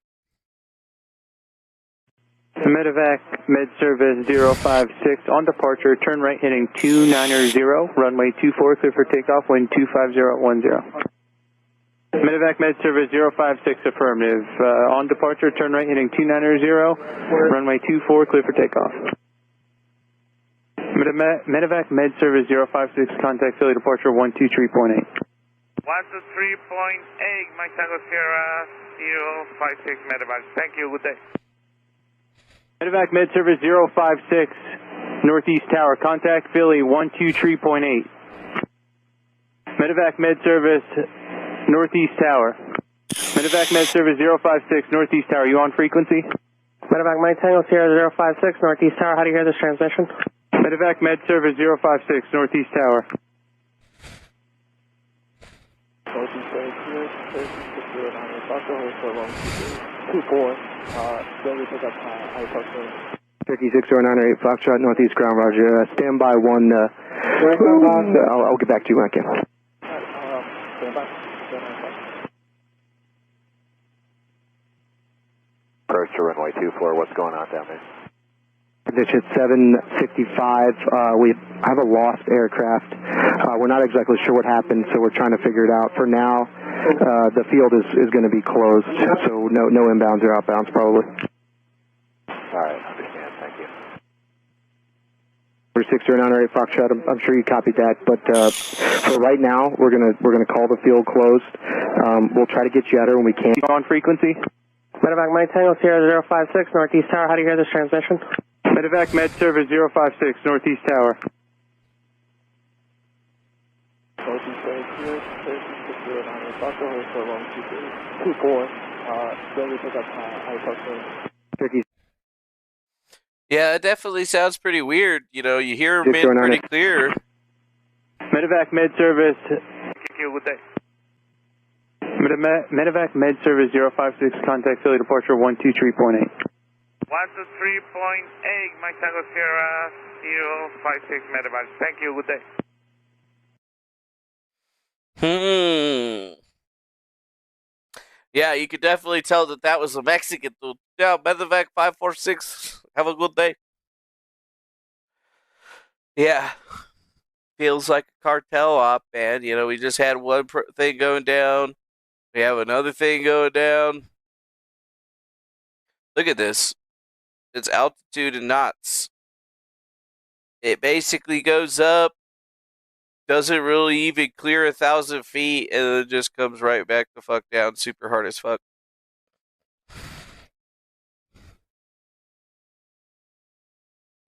S11: Medevac Med Service 056 on departure, turn right heading 290, runway 24, clear for takeoff, wind 25010. Medevac Med Service 056 affirmative. On departure, turn right heading 290, runway 24, clear for takeoff. Medevac Med Service 056, contact Philly departure 123.8.
S12: 123.8, Mike Tango Sierra 056 Medevac. Thank you, good day.
S11: Medevac Med Service 056, Northeast Tower, contact Philly 123.8. Medevac Med Service Northeast Tower. Medevac Med Service 056, Northeast Tower. You on frequency?
S13: Medevac Mike Tango Sierra 056, Northeast Tower. How do you hear this transmission?
S11: Medevac Med Service 056, Northeast Tower. Turkey 6098 Foxtrot, Northeast Ground, Roger. Stand by one. I'll get back to you when I can.
S14: Approach to runway 24, what's going on down there?
S11: Condition 765, we have a lost aircraft. We're not exactly sure what happened, so we're trying to figure it out. For now, the field is going to be closed, so no inbounds or outbounds probably.
S14: All right, understand, thank you.
S11: 6098 Foxtrot, I'm sure you copied that, but for right now, we're gonna call the field closed. We'll try to get you out here when we can. On frequency?
S13: Medevac Mike Tango Sierra 056, Northeast Tower. How do you hear this transmission?
S11: Medevac Med Service 056, Northeast Tower.
S1: Yeah, it definitely sounds pretty weird. You know, you hear them in pretty clear.
S11: Medevac Med Service.
S12: Thank you, good day.
S11: Medevac Med Service 056, contact Philly departure 123.8.
S12: 123.8, Mike Tango Sierra 056 Medevac. Thank you, good
S1: day. Yeah, you could definitely tell that was a Mexican dude. Yeah, Medevac 546. Have a good day. Yeah. Feels like a cartel op, man. You know, we just had one thing going down. We have another thing going down. Look at this. It's altitude in knots. It basically goes up, doesn't really even clear 1,000 feet, and then just comes right back the fuck down super hard as fuck.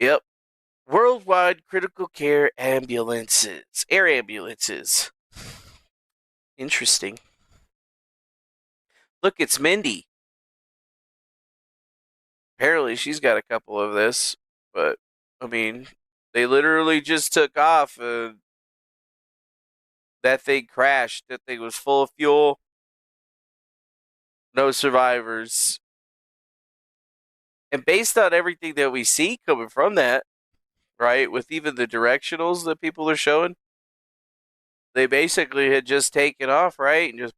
S1: Yep. Worldwide critical care ambulances. Air ambulances. Interesting. Look, it's Mindy. Apparently she's got a couple of this, but, I mean, they literally just took off and that thing crashed. That thing was full of fuel. No survivors. And based on everything that we see coming from that, right, with even the directionals that people are showing, they basically had just taken off, right, and just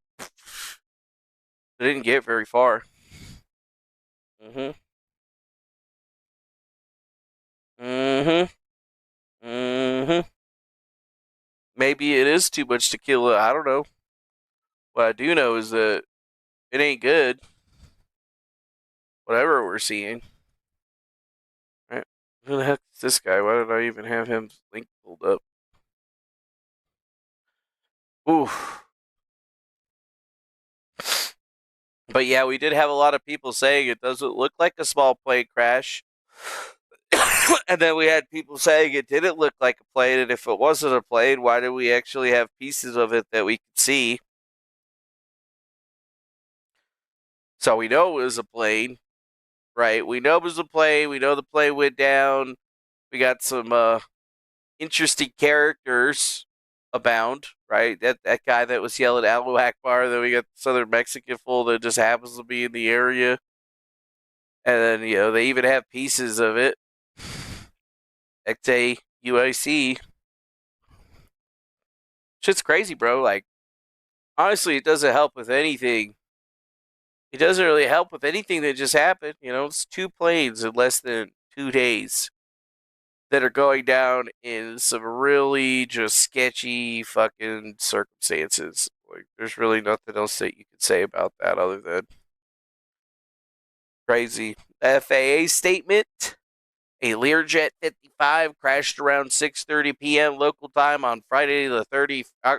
S1: they didn't get very far. Maybe it is too much to kill it. I don't know. What I do know is that it ain't good. whatever we're seeing. Right? Who the heck is this guy? Why did I even have him link pulled up? Oof. But yeah, we did have a lot of people saying it doesn't look like a small plane crash. And then we had people saying it didn't look like a plane, and if it wasn't a plane, why do we actually have pieces of it that we could see? So we know it was a plane, right? We know it was a plane. We know the plane went down. We got some interesting characters abound, right? That guy that was yelling Allahu Akbar. Then we got the Southern Mexican fool that just happens to be in the area. And then, they even have pieces of it. XA UIC. Shit's crazy, bro. Like, honestly, it doesn't help with anything. It doesn't really help with anything that just happened. It's 2 planes in less than 2 days that are going down in some really just sketchy fucking circumstances. Like, there's really nothing else that you could say about that other than crazy. FAA statement. A Learjet 55 crashed around 6:30 p.m. local time on Friday,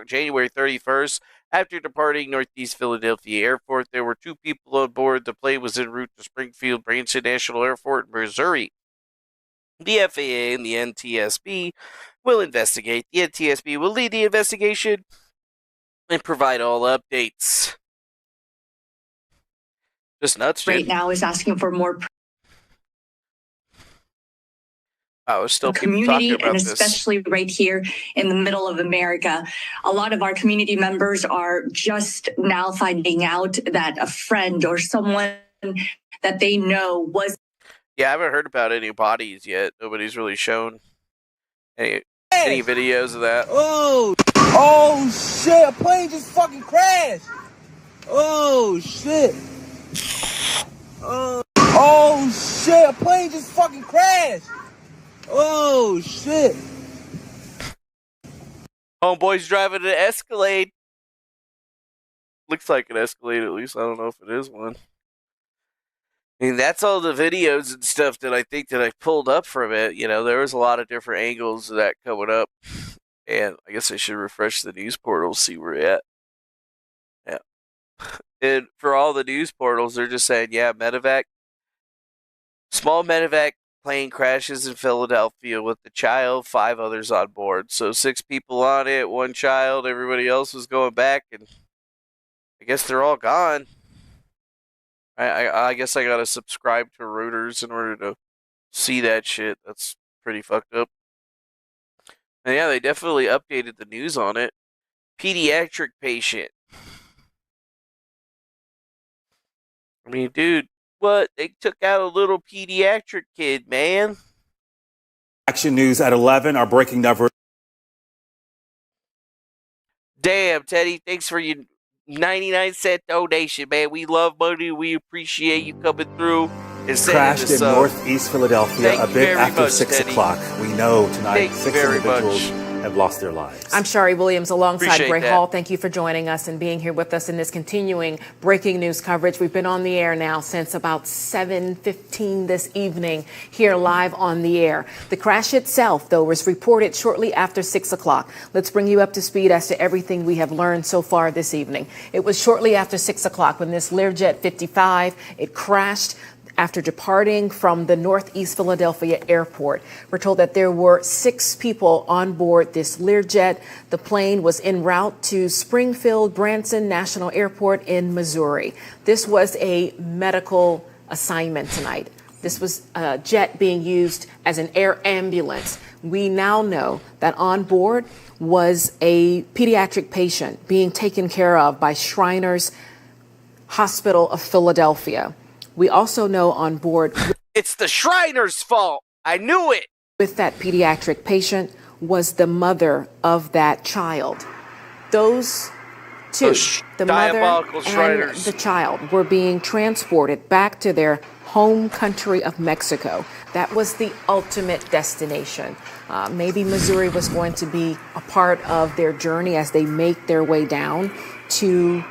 S1: January 31st. After departing Northeast Philadelphia Airport, there were 2 people on board. The plane was en route to Springfield Branson National Airport, Missouri. The FAA and the NTSB will investigate. The NTSB will lead the investigation and provide all updates. Just nuts, dude.
S15: Right now is asking for more
S1: still
S15: community,
S1: about
S15: and especially right here in the middle of America. A lot of our community members are just now finding out that a friend or someone that they know was.
S1: Yeah, I haven't heard about any bodies yet. Nobody's really shown any videos of that.
S8: Oh shit, a plane just fucking crashed. Oh shit. Oh shit, a plane just fucking crashed. Oh shit.
S1: Homeboy's driving an Escalade. Looks like an Escalade, at least. I don't know if it is one. I mean, that's all the videos and stuff that I think that I pulled up from it. There was a lot of different angles of that coming up. And I guess I should refresh the news portal, see where we're at. Yeah. And for all the news portals, they're just saying, yeah, medevac. Small medevac plane crashes in Philadelphia with the child, 5 others on board. So 6 people on it, 1 child, everybody else was going back, and I guess they're all gone. I guess I gotta subscribe to Reuters in order to see that shit. That's pretty fucked up. And yeah, they definitely updated the news on it. Pediatric patient. I mean, dude, what? They took out a little pediatric kid, man.
S16: Action News at 11, our breaking number.
S1: Damn, Teddy, thanks for your 99-cent donation, man. We love money. We appreciate you coming through and sending
S16: Crashed
S1: us
S16: in Northeast Philadelphia a bit after 6
S1: Teddy.
S16: o'clock. We know tonight
S1: Thank
S16: 6 individuals have lost their lives.
S17: I'm Shari Williams alongside
S1: Appreciate
S17: Gray
S1: that.
S17: Hall. Thank you for joining us and being here with us in this continuing breaking news coverage. We've been on the air now since about 7:15 this evening, here live on the air. The crash itself, though, was reported shortly after 6 o'clock. Let's bring you up to speed as to everything we have learned so far this evening. It was shortly after 6 o'clock when this Learjet 55, it crashed after departing from the Northeast Philadelphia airport. We're told that there were 6 people on board this Learjet. The plane was en route to Springfield Branson National Airport in Missouri. This was a medical assignment tonight. This was a jet being used as an air ambulance. We now know that on board was a pediatric patient being taken care of by Shriners Hospital of Philadelphia. We also know on board,
S1: it's the Shriners' fault. I knew it.
S17: With that pediatric patient was the mother of that child. Those 2, the mother and the child, were being transported back to their home country of Mexico. That was the ultimate destination. Maybe Missouri was going to be a part of their journey as they make their way down to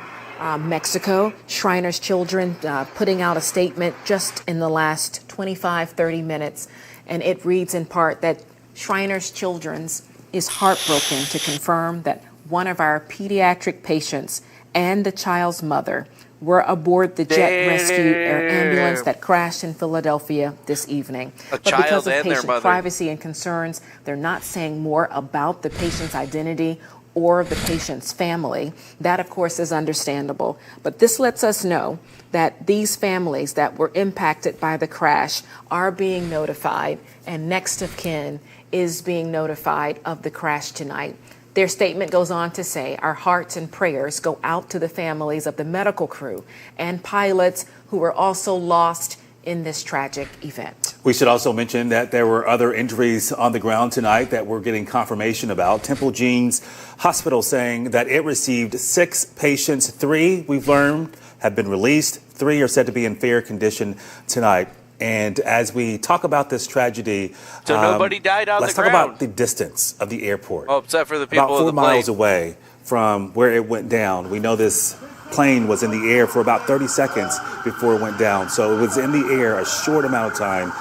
S17: Mexico. Shriner's Children putting out a statement just in the last 25, 30 minutes. And it reads in part that Shriner's Children's is heartbroken to confirm that one of our pediatric patients and the child's mother were aboard the jet rescue air ambulance that crashed in Philadelphia this evening. But because of patient privacy and concerns, they're not saying more about the patient's identity or the patient's family. That, of course, is understandable. But this lets us know that these families that were impacted by the crash are being notified, and next of kin is being notified of the crash tonight. Their statement goes on to say, our hearts and prayers go out to the families of the medical crew and pilots who were also lost in this tragic event.
S16: We should also mention that there were other injuries on the ground tonight that we're getting confirmation about. Temple Jeans Hospital saying that it received 6 patients. 3, we've learned, have been released. 3 are said to be in fair condition tonight. And as we talk about this tragedy,
S1: so nobody died on the ground.
S16: Let's talk about the distance of the airport.
S1: Oh, except for the people
S16: about 4 miles away from where it went down. We know this plane was in the air for about 30 seconds before it went down. So it was in the air a short amount of time.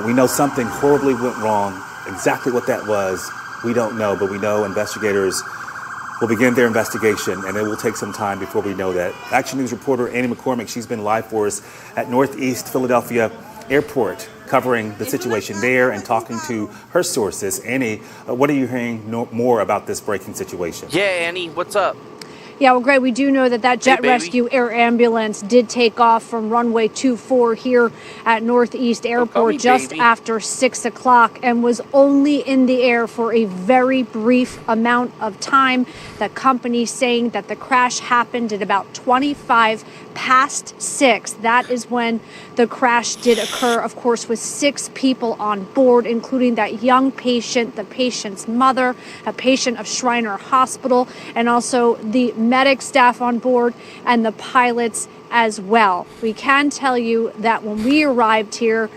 S16: We know something horribly went wrong. Exactly what that was, we don't know, but we know investigators will begin their investigation, and it will take some time before we know that. Action News reporter Annie McCormick, she's been live for us at Northeast Philadelphia Airport, covering the situation there and talking to her sources. Annie, what are you hearing more about this breaking situation?
S1: Yeah, Annie, what's up?
S18: Yeah, well, Greg, we do know that jet rescue air ambulance did take off from runway 24 here at Northeast Airport just after 6 o'clock and was only in the air for a very brief amount of time. The company saying that the crash happened at about 25 past 6. That is when the crash did occur, of course, with 6 people on board, including that young patient, the patient's mother, a patient of Shriner Hospital, and also the medic staff on board and the pilots as well. We can tell you that when we arrived here,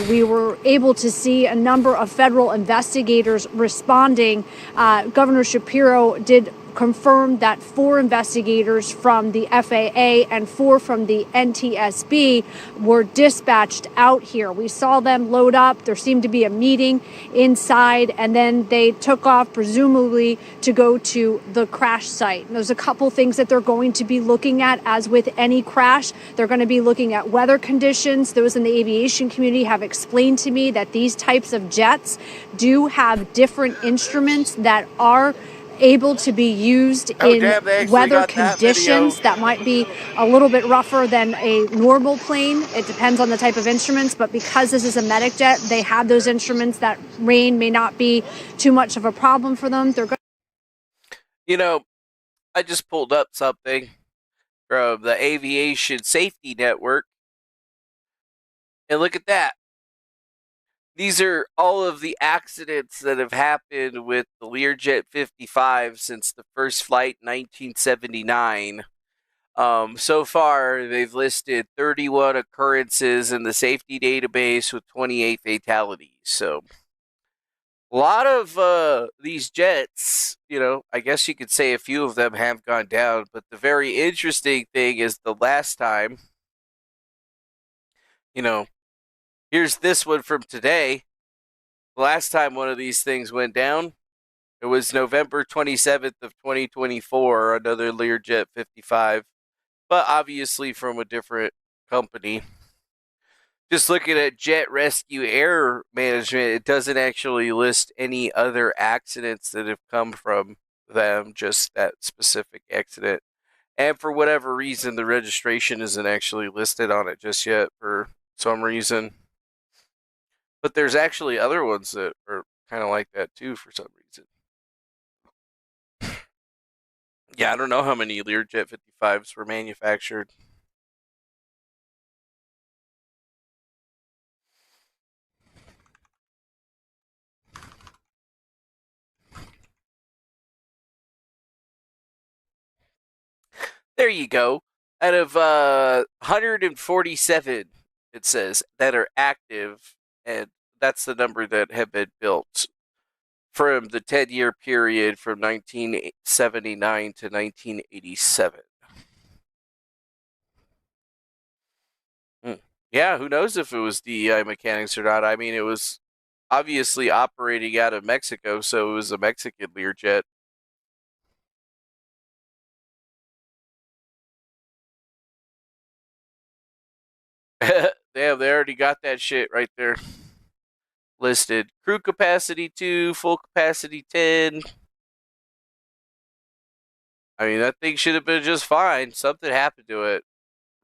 S18: we were able to see a number of federal investigators responding. Governor Shapiro did confirm that 4 investigators from the FAA and 4 from the NTSB were dispatched out here. We saw them load up. There seemed to be a meeting inside, and then they took off, presumably to go to the crash site. And there's a couple things that they're going to be looking at, as with any crash. They're going to be looking at weather conditions. Those in the aviation community have explained to me that these types of jets do have different instruments that are able to be used in weather conditions that might be a little bit rougher than a normal plane. It depends on the type of instruments, but because this is a medic jet, they have those instruments that rain may not be too much of a problem for them. They're going.
S1: You know, I just pulled up something from the Aviation Safety Network, and look at that. These are all of the accidents that have happened with the Learjet 55 since the first flight in 1979. So far, they've listed 31 occurrences in the safety database with 28 fatalities. So, a lot of these jets, I guess you could say a few of them have gone down. But the very interesting thing is the last time, here's this one from today. The last time one of these things went down, it was November 27th of 2024, another Learjet 55, but obviously from a different company. Just looking at Jet Rescue Air Management, it doesn't actually list any other accidents that have come from them, just that specific accident. And for whatever reason, the registration isn't actually listed on it just yet for some reason. But there's actually other ones that are kind of like that too for some reason. Yeah, I don't know how many Learjet 55s were manufactured. There you go. Out of 147, it says, that are active, and that's the number that have been built from the 10-year period from 1979 to 1987. Yeah, who knows if it was DEI mechanics or not? I mean, it was obviously operating out of Mexico, so it was a Mexican Learjet. Damn, they already got that shit right there listed. Crew capacity 2, full capacity 10. I mean, that thing should have been just fine. Something happened to it.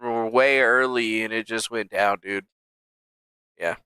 S1: We're way early and it just went down, dude. Yeah.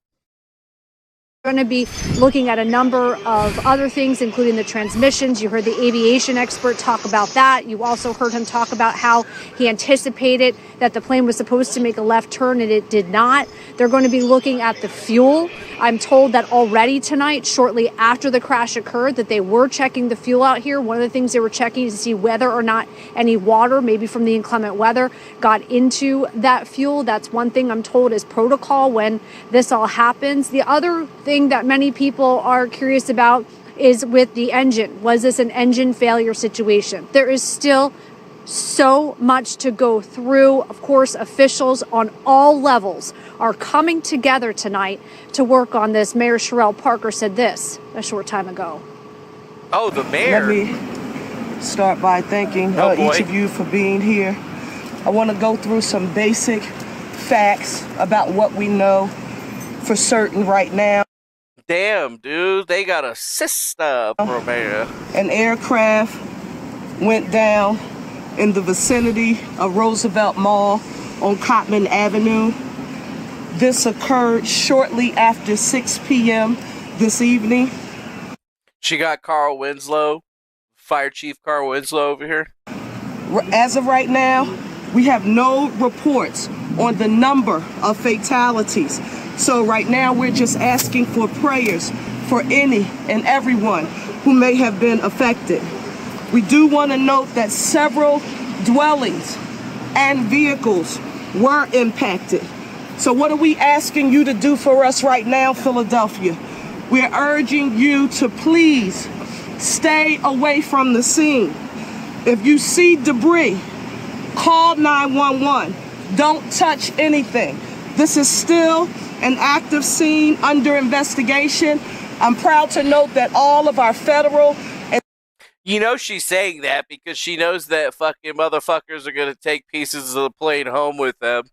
S18: Going to be looking at a number of other things, including the transmissions. You heard the aviation expert talk about that. You also heard him talk about how he anticipated that the plane was supposed to make a left turn and it did not. They're going to be looking at the fuel. I'm told that already tonight, shortly after the crash occurred, that they were checking the fuel out here. One of the things they were checking is to see whether or not any water, maybe from the inclement weather, got into that fuel. That's one thing I'm told is protocol when this all happens. The other thing that many people are curious about is with the engine. Was this an engine failure situation? There is still so much to go through. Of course, officials on all levels are coming together tonight to work on this. Mayor Sherelle Parker said this a short time ago.
S1: Oh, the mayor.
S19: Let me start by thanking each of you for being here. I want to go through some basic facts about what we know for certain right now.
S1: Damn, dude, they got a sister for mayor.
S19: An aircraft went down in the vicinity of Roosevelt Mall on Cottman Avenue. This occurred shortly after 6 p.m. this evening.
S1: She got Carl Winslow, Fire Chief Carl Winslow over here.
S19: As of right now, we have no reports on the number of fatalities. So right now, we're just asking for prayers for any and everyone who may have been affected. We do want to note that several dwellings and vehicles were impacted. So what are we asking you to do for us right now, Philadelphia? We're urging you to please stay away from the scene. If you see debris, call 911. Don't touch anything. This is still an active scene under investigation. I'm proud to note that all of our federal and
S1: you know she's saying that because she knows that fucking motherfuckers are going to take pieces of the plane home with them.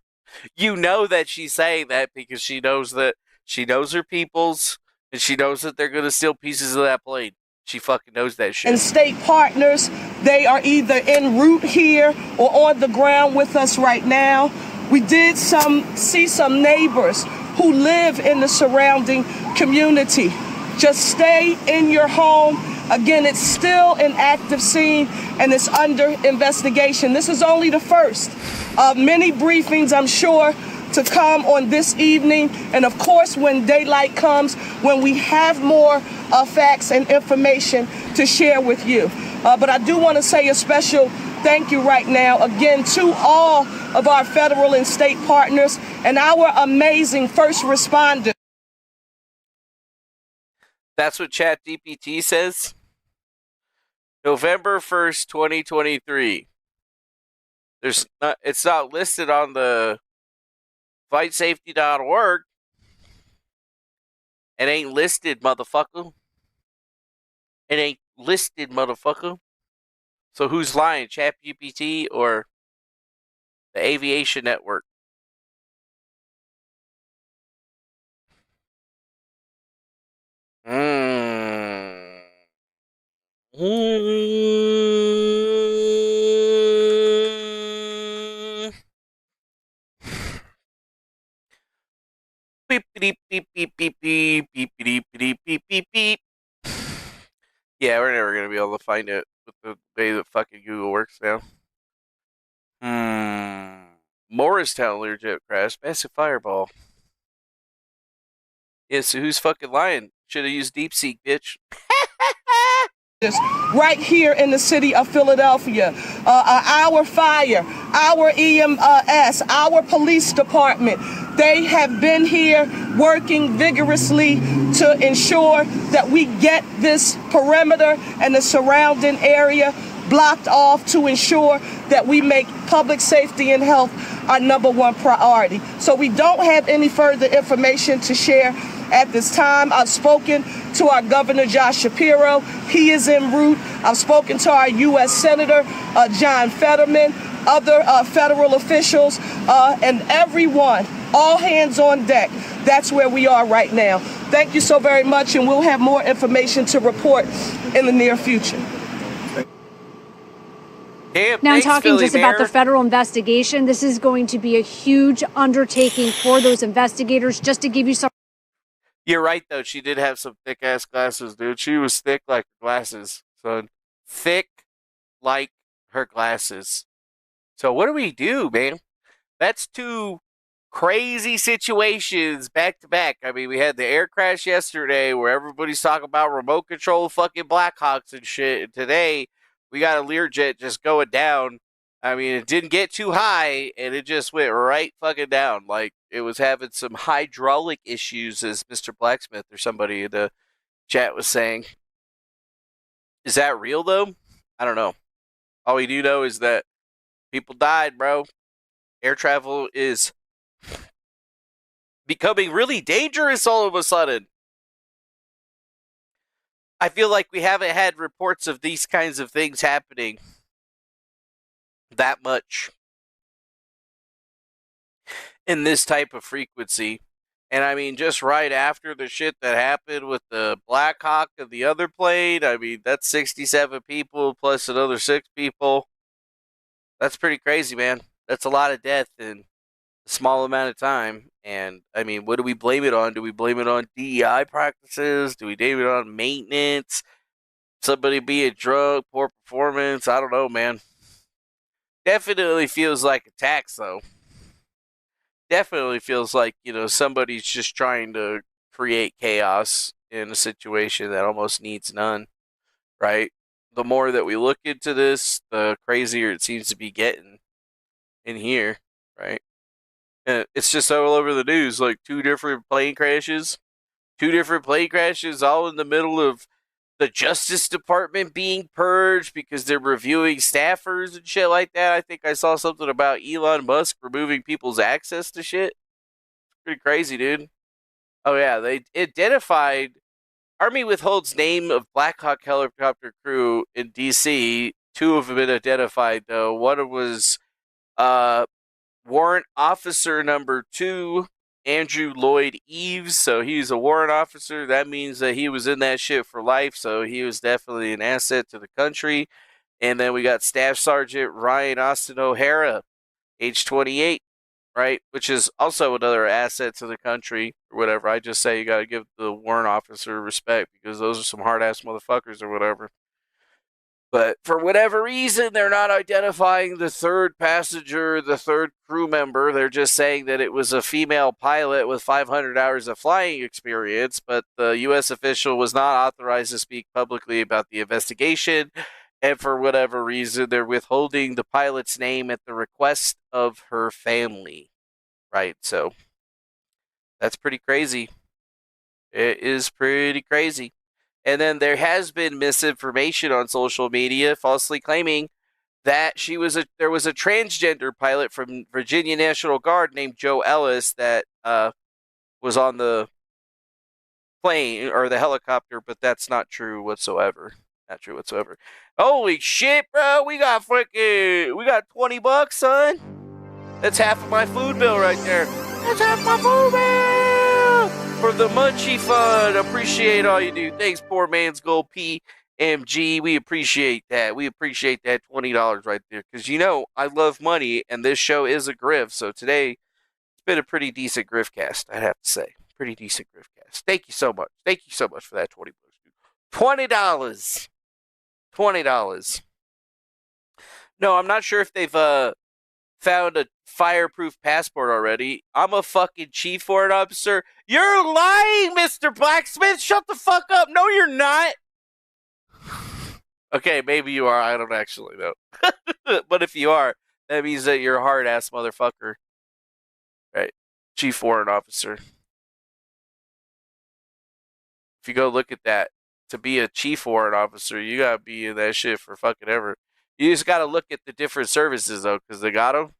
S1: You know that she's saying that because she knows her peoples and she knows that they're going to steal pieces of that plane. She fucking knows that shit.
S19: And state partners, they are either en route here or on the ground with us right now. We did see some neighbors who live in the surrounding community. Just stay in your home. Again, it's still an active scene and it's under investigation. This is only the first of many briefings, I'm sure, to come on this evening. And of course, when daylight comes, when we have more facts and information to share with you. But I do want to say a special thank you right now, again, to all of our federal and state partners and our amazing first responders.
S1: That's what ChatGPT says. November 1st, 2023. It's not listed on the flightsafety.org. It ain't listed, motherfucker. It ain't listed, motherfucker. So who's lying, ChatGPT or the aviation network? Beep beep beep beep beep beep beep beep beep beep beep beep. Yeah, we're never gonna be able to find it with the way that fucking Google works now. Morristown Learjet crash, massive fireball. Yeah, so who's fucking lying? Should have used DeepSeek, bitch.
S19: right here in the city of Philadelphia. Our fire, our EMS, our police department, they have been here working vigorously to ensure that we get this perimeter and the surrounding area blocked off to ensure that we make public safety and health our number one priority. So we don't have any further information to share at this time. I've spoken to our Governor Josh Shapiro. He is en route. I've spoken to our U.S. Senator John Fetterman, other federal officials, and everyone, all hands on deck. That's where we are right now. Thank you so very much, and we'll have more information to report in the near future.
S1: Damn,
S18: now,
S1: thanks,
S18: talking
S1: Philly
S18: just
S1: Mayor.
S18: about the federal investigation, this is going to be a huge undertaking for those investigators. Just to give you some.
S1: You're right, though. She did have some thick-ass glasses, dude. She was thick like her glasses, son. Thick like her glasses. So what do we do, man? That's two crazy situations back to back. I mean, we had the air crash yesterday where everybody's talking about remote control fucking Blackhawks and shit. And today, we got a Learjet just going down. I mean, it didn't get too high, and it just went right fucking down. Like, it was having some hydraulic issues, as Mr. Blacksmith or somebody in the chat was saying. Is that real, though? I don't know. All we do know is that people died, bro. Air travel is becoming really dangerous all of a sudden. I feel like we haven't had reports of these kinds of things happening that much in this type of frequency. And I mean, just right after the shit that happened with the Black Hawk and the other plane, I mean, that's 67 people plus another 6 people. That's pretty crazy, man. That's a lot of death in a small amount of time. And I mean, what do we blame it on? Do we blame it on DEI practices? Do we blame it on maintenance? Somebody being drunk, poor performance? I don't know, man. Definitely feels like a tax, though. Definitely feels like, you know, somebody's just trying to create chaos in a situation that almost needs none, right? The more that we look into this, the crazier it seems to be getting in here, right? And it's just all over the news, like 2 different plane crashes. 2 different plane crashes all in the middle of the Justice Department being purged because they're reviewing staffers and shit like that. I think I saw something about Elon Musk removing people's access to shit. Pretty crazy, dude. Oh, yeah, they identified... Army withholds name of Black Hawk helicopter crew in D.C. 2 have been identified, though. One was warrant officer number 2, Andrew Lloyd Eves. So he's a warrant officer. That means that he was in that shit for life. So he was definitely an asset to the country. And then we got Staff Sergeant Ryan Austin O'Hara, age 28, right? Which is also another asset to the country or whatever. I just say you got to give the warrant officer respect because those are some hard ass motherfuckers or whatever. But for whatever reason, they're not identifying the 3rd passenger, the 3rd crew member. They're just saying that it was a female pilot with 500 hours of flying experience, but the U.S. official was not authorized to speak publicly about the investigation, and for whatever reason, they're withholding the pilot's name at the request of her family. Right, so that's pretty crazy. It is pretty crazy. And then there has been misinformation on social media falsely claiming that there was a transgender pilot from Virginia National Guard named Joe Ellis that was on the plane or the helicopter, but that's not true whatsoever. Not true whatsoever. Holy shit, bro! We got $20, son. That's half of my food bill right there. That's half my food bill for the Munchie Fund. Appreciate all you do. Thanks, Poor Man's Gold PMG. We appreciate that. We appreciate that $20 right there. Because, you know, I love money, and this show is a grift. So today, it's been a pretty decent griftcast, I'd have to say. Pretty decent griftcast. Thank you so much. Thank you so much for that $20. $20. $20. No, I'm not sure if they've found a fireproof passport already. I'm a fucking chief warrant officer. You're lying, Mr. Blacksmith. Shut the fuck up. No, you're not. Okay, maybe you are. I don't actually know. But if you are, that means that you're a hard ass motherfucker. Right? Chief Warrant Officer. If you go look at that, to be a Chief Warrant Officer, you gotta be in that shit for fucking ever. You just gotta look at the different services, though, because they got them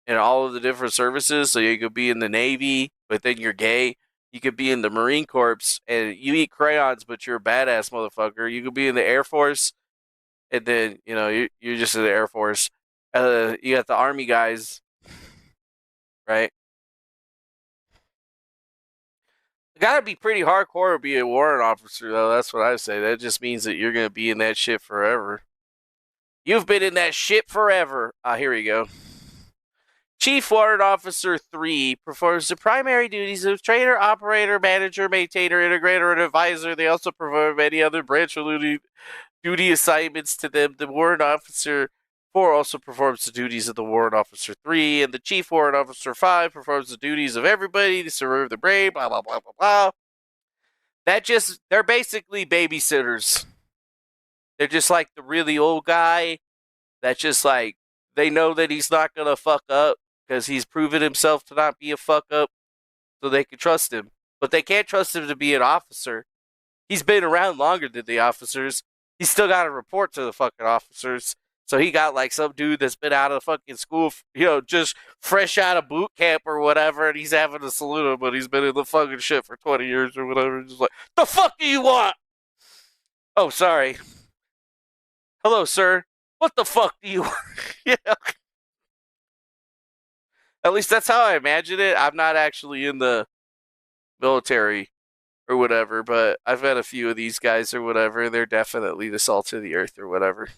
S1: in all of the different services. So you could be in the Navy, but then you're gay. You could be in the Marine Corps, and you eat crayons, but you're a badass motherfucker. You could be in the Air Force, and then, you're just in the Air Force. You got the Army guys, right? You gotta be pretty hardcore to be a warrant officer, though. That's what I say. That just means that you're gonna be in that shit forever. You've been in that shit forever. Here we go. Chief Warrant Officer 3 performs the primary duties of trainer, operator, manager, maintainer, integrator, and advisor. They also perform many other branch duty assignments to them. The Warrant Officer 4 also performs the duties of the Warrant Officer 3, and the Chief Warrant Officer 5 performs the duties of everybody to serve the brain, blah, blah, blah, blah, blah. They're basically babysitters. They're just like the really old guy that's just like, they know that he's not going to fuck up because he's proven himself to not be a fuck up, so they can trust him. But they can't trust him to be an officer. He's been around longer than the officers. He's still got to report to the fucking officers. So he got like some dude that's been out of fucking school, just fresh out of boot camp or whatever, and he's having to salute him, but he's been in the fucking shit for 20 years or whatever. Just like, the fuck do you want? Oh, sorry. Hello, sir. What the fuck do you want? At least that's how I imagine it. I'm not actually in the military or whatever, but I've met a few of these guys or whatever, and they're definitely the salt of the earth or whatever.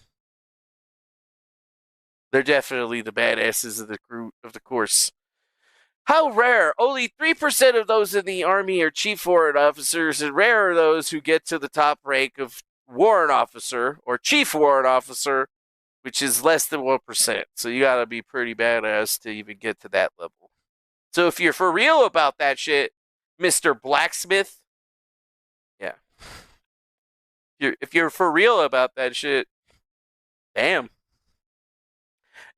S1: They're definitely the badasses of the course. How rare! Only 3% of those in the Army are Chief Warrant Officers, and rare are those who get to the top rank of Warrant Officer or Chief Warrant Officer, which is less than 1%. So you gotta be pretty badass to even get to that level. So if you're for real about that shit, Mr. Blacksmith, yeah. If you're for real about that shit, damn.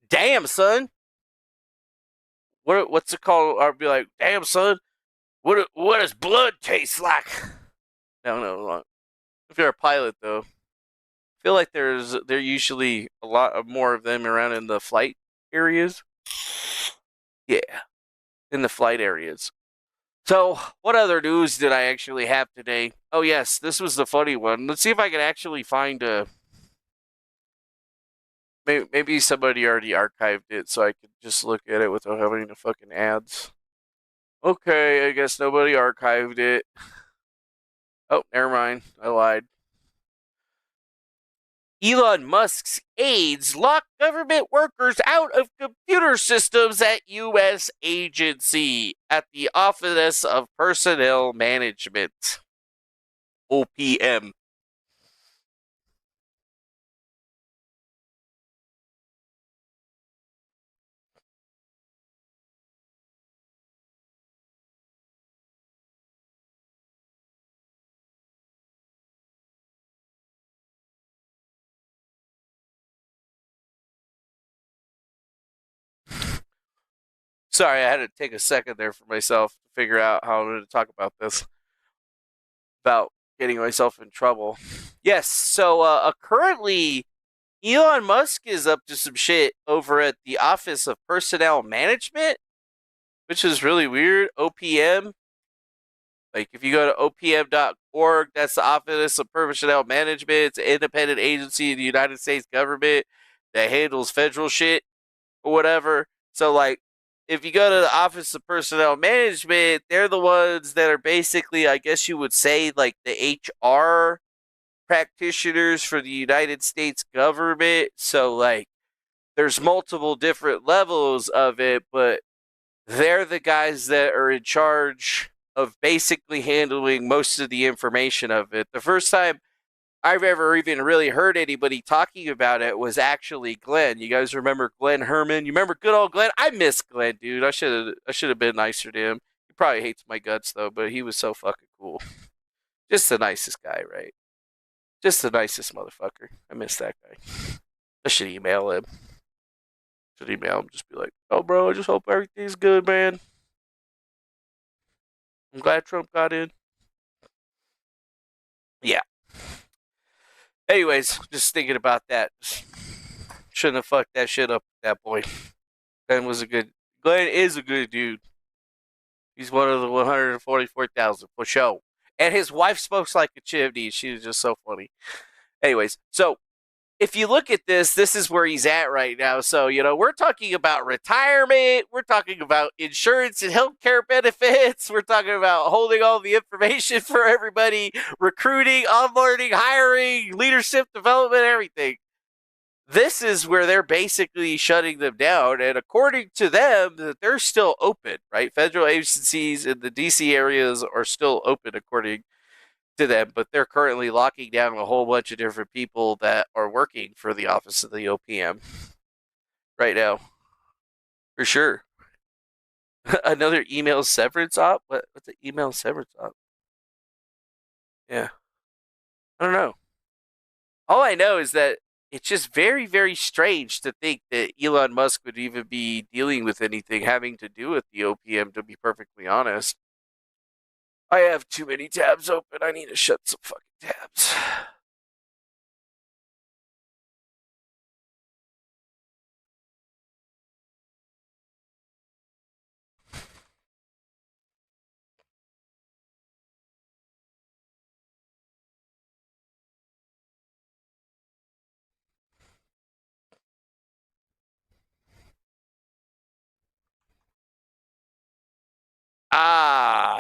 S1: Damn, son. What's it called? I'll be like, damn, son. What does blood taste like? No. If you're a pilot, though, I feel like there usually a lot more of them around in the flight areas. Yeah, in the flight areas. So, what other news did I actually have today? Oh, yes, this was the funny one. Let's see if I can actually find a... Maybe somebody already archived it, so I could just look at it without having the fucking ads. Okay, I guess nobody archived it. Oh, never mind. I lied. Elon Musk's aides lock government workers out of computer systems at U.S. agency at the Office of Personnel Management. OPM. Sorry, I had to take a second there for myself to figure out how I'm going to talk about this. About getting myself in trouble. Yes, so currently Elon Musk is up to some shit over at the Office of Personnel Management, which is really weird. OPM. Like, if you go to opm.org, that's the Office of Personnel Management. It's an independent agency in the United States government that handles federal shit or whatever. So, like, if you go to the Office of Personnel Management, they're the ones that are basically, I guess you would say, like the HR practitioners for the United States government. So, like, there's multiple different levels of it, but they're the guys that are in charge of basically handling most of the information of it. The first time I've ever even really heard anybody talking about it was actually Glenn. You guys remember Glenn Herman? You remember good old Glenn? I miss Glenn, dude. I should have been nicer to him. He probably hates my guts though, but he was so fucking cool. Just the nicest guy, right? Just the nicest motherfucker. I miss that guy. I should email him. Just be like, oh, bro, I just hope everything's good, man. I'm glad Trump got in. Yeah. Anyways, just thinking about that. Shouldn't have fucked that shit up at that point. Glenn is a good dude. He's one of the 144,000 for sure. And his wife spoke like a chimney. She was just so funny. Anyways, so if you look at this is where he's at right now. So, we're talking about retirement. We're talking about insurance and healthcare benefits. We're talking about holding all the information for everybody, recruiting, onboarding, hiring, leadership development, everything. This is where they're basically shutting them down. And according to them, they're still open, right? Federal agencies in the D.C. areas are still open, according to them, but they're currently locking down a whole bunch of different people that are working for the office of the OPM right now. For sure. Another email severance op? What's an email severance op? Yeah. I don't know. All I know is that it's just very, very strange to think that Elon Musk would even be dealing with anything having to do with the OPM, to be perfectly honest. I have too many tabs open. I need to shut some fucking tabs.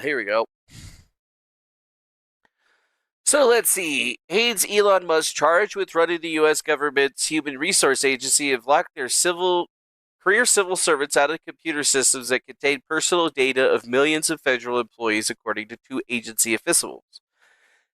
S1: Here we go. So let's see. Aides Elon Musk charged with running the U.S. government's Human Resource Agency have locked their career civil servants out of computer systems that contain personal data of millions of federal employees, according to two agency officials.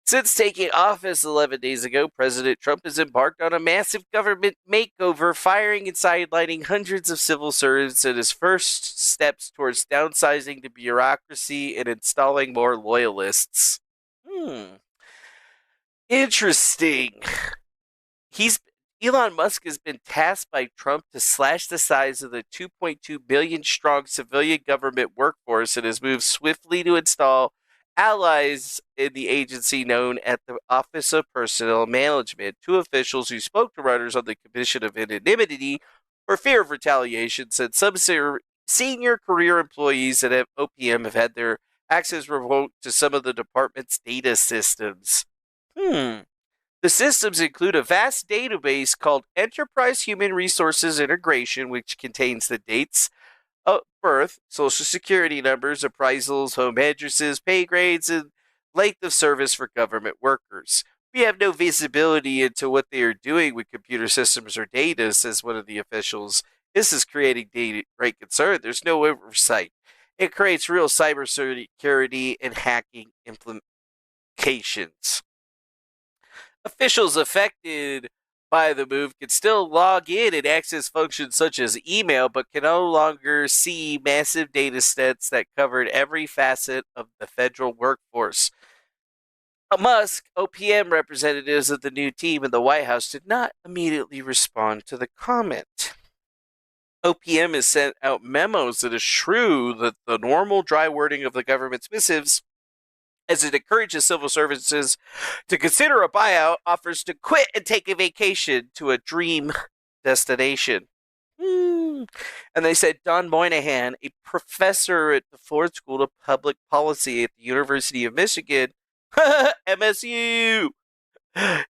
S1: Since taking office 11 days ago, President Trump has embarked on a massive government makeover, firing and sidelining hundreds of civil servants in his first steps towards downsizing the bureaucracy and installing more loyalists. Interesting. Elon Musk has been tasked by Trump to slash the size of the 2.2 billion strong civilian government workforce and has moved swiftly to install allies in the agency known as the Office of Personnel Management. Two officials who spoke to Reuters on the Commission of Anonymity for fear of retaliation said some senior career employees at OPM have had their access revoked to some of the department's data systems. The systems include a vast database called Enterprise Human Resources Integration, which contains the dates of birth, social security numbers, appraisals, home addresses, pay grades, and length of service for government workers. We have no visibility into what they are doing with computer systems or data, says one of the officials. This is creating great concern. There's no oversight. It creates real cybersecurity and hacking implications. Officials affected by the move can still log in and access functions such as email, but can no longer see massive data sets that covered every facet of the federal workforce. Musk, OPM representatives of the new team in the White House did not immediately respond to the comment. OPM has sent out memos that eschew the normal dry wording of the government's missives, as it encourages civil servants to consider a buyout, offers to quit and take a vacation to a dream destination. And they said Don Moynihan, a professor at the Ford School of Public Policy at the University of Michigan, MSU,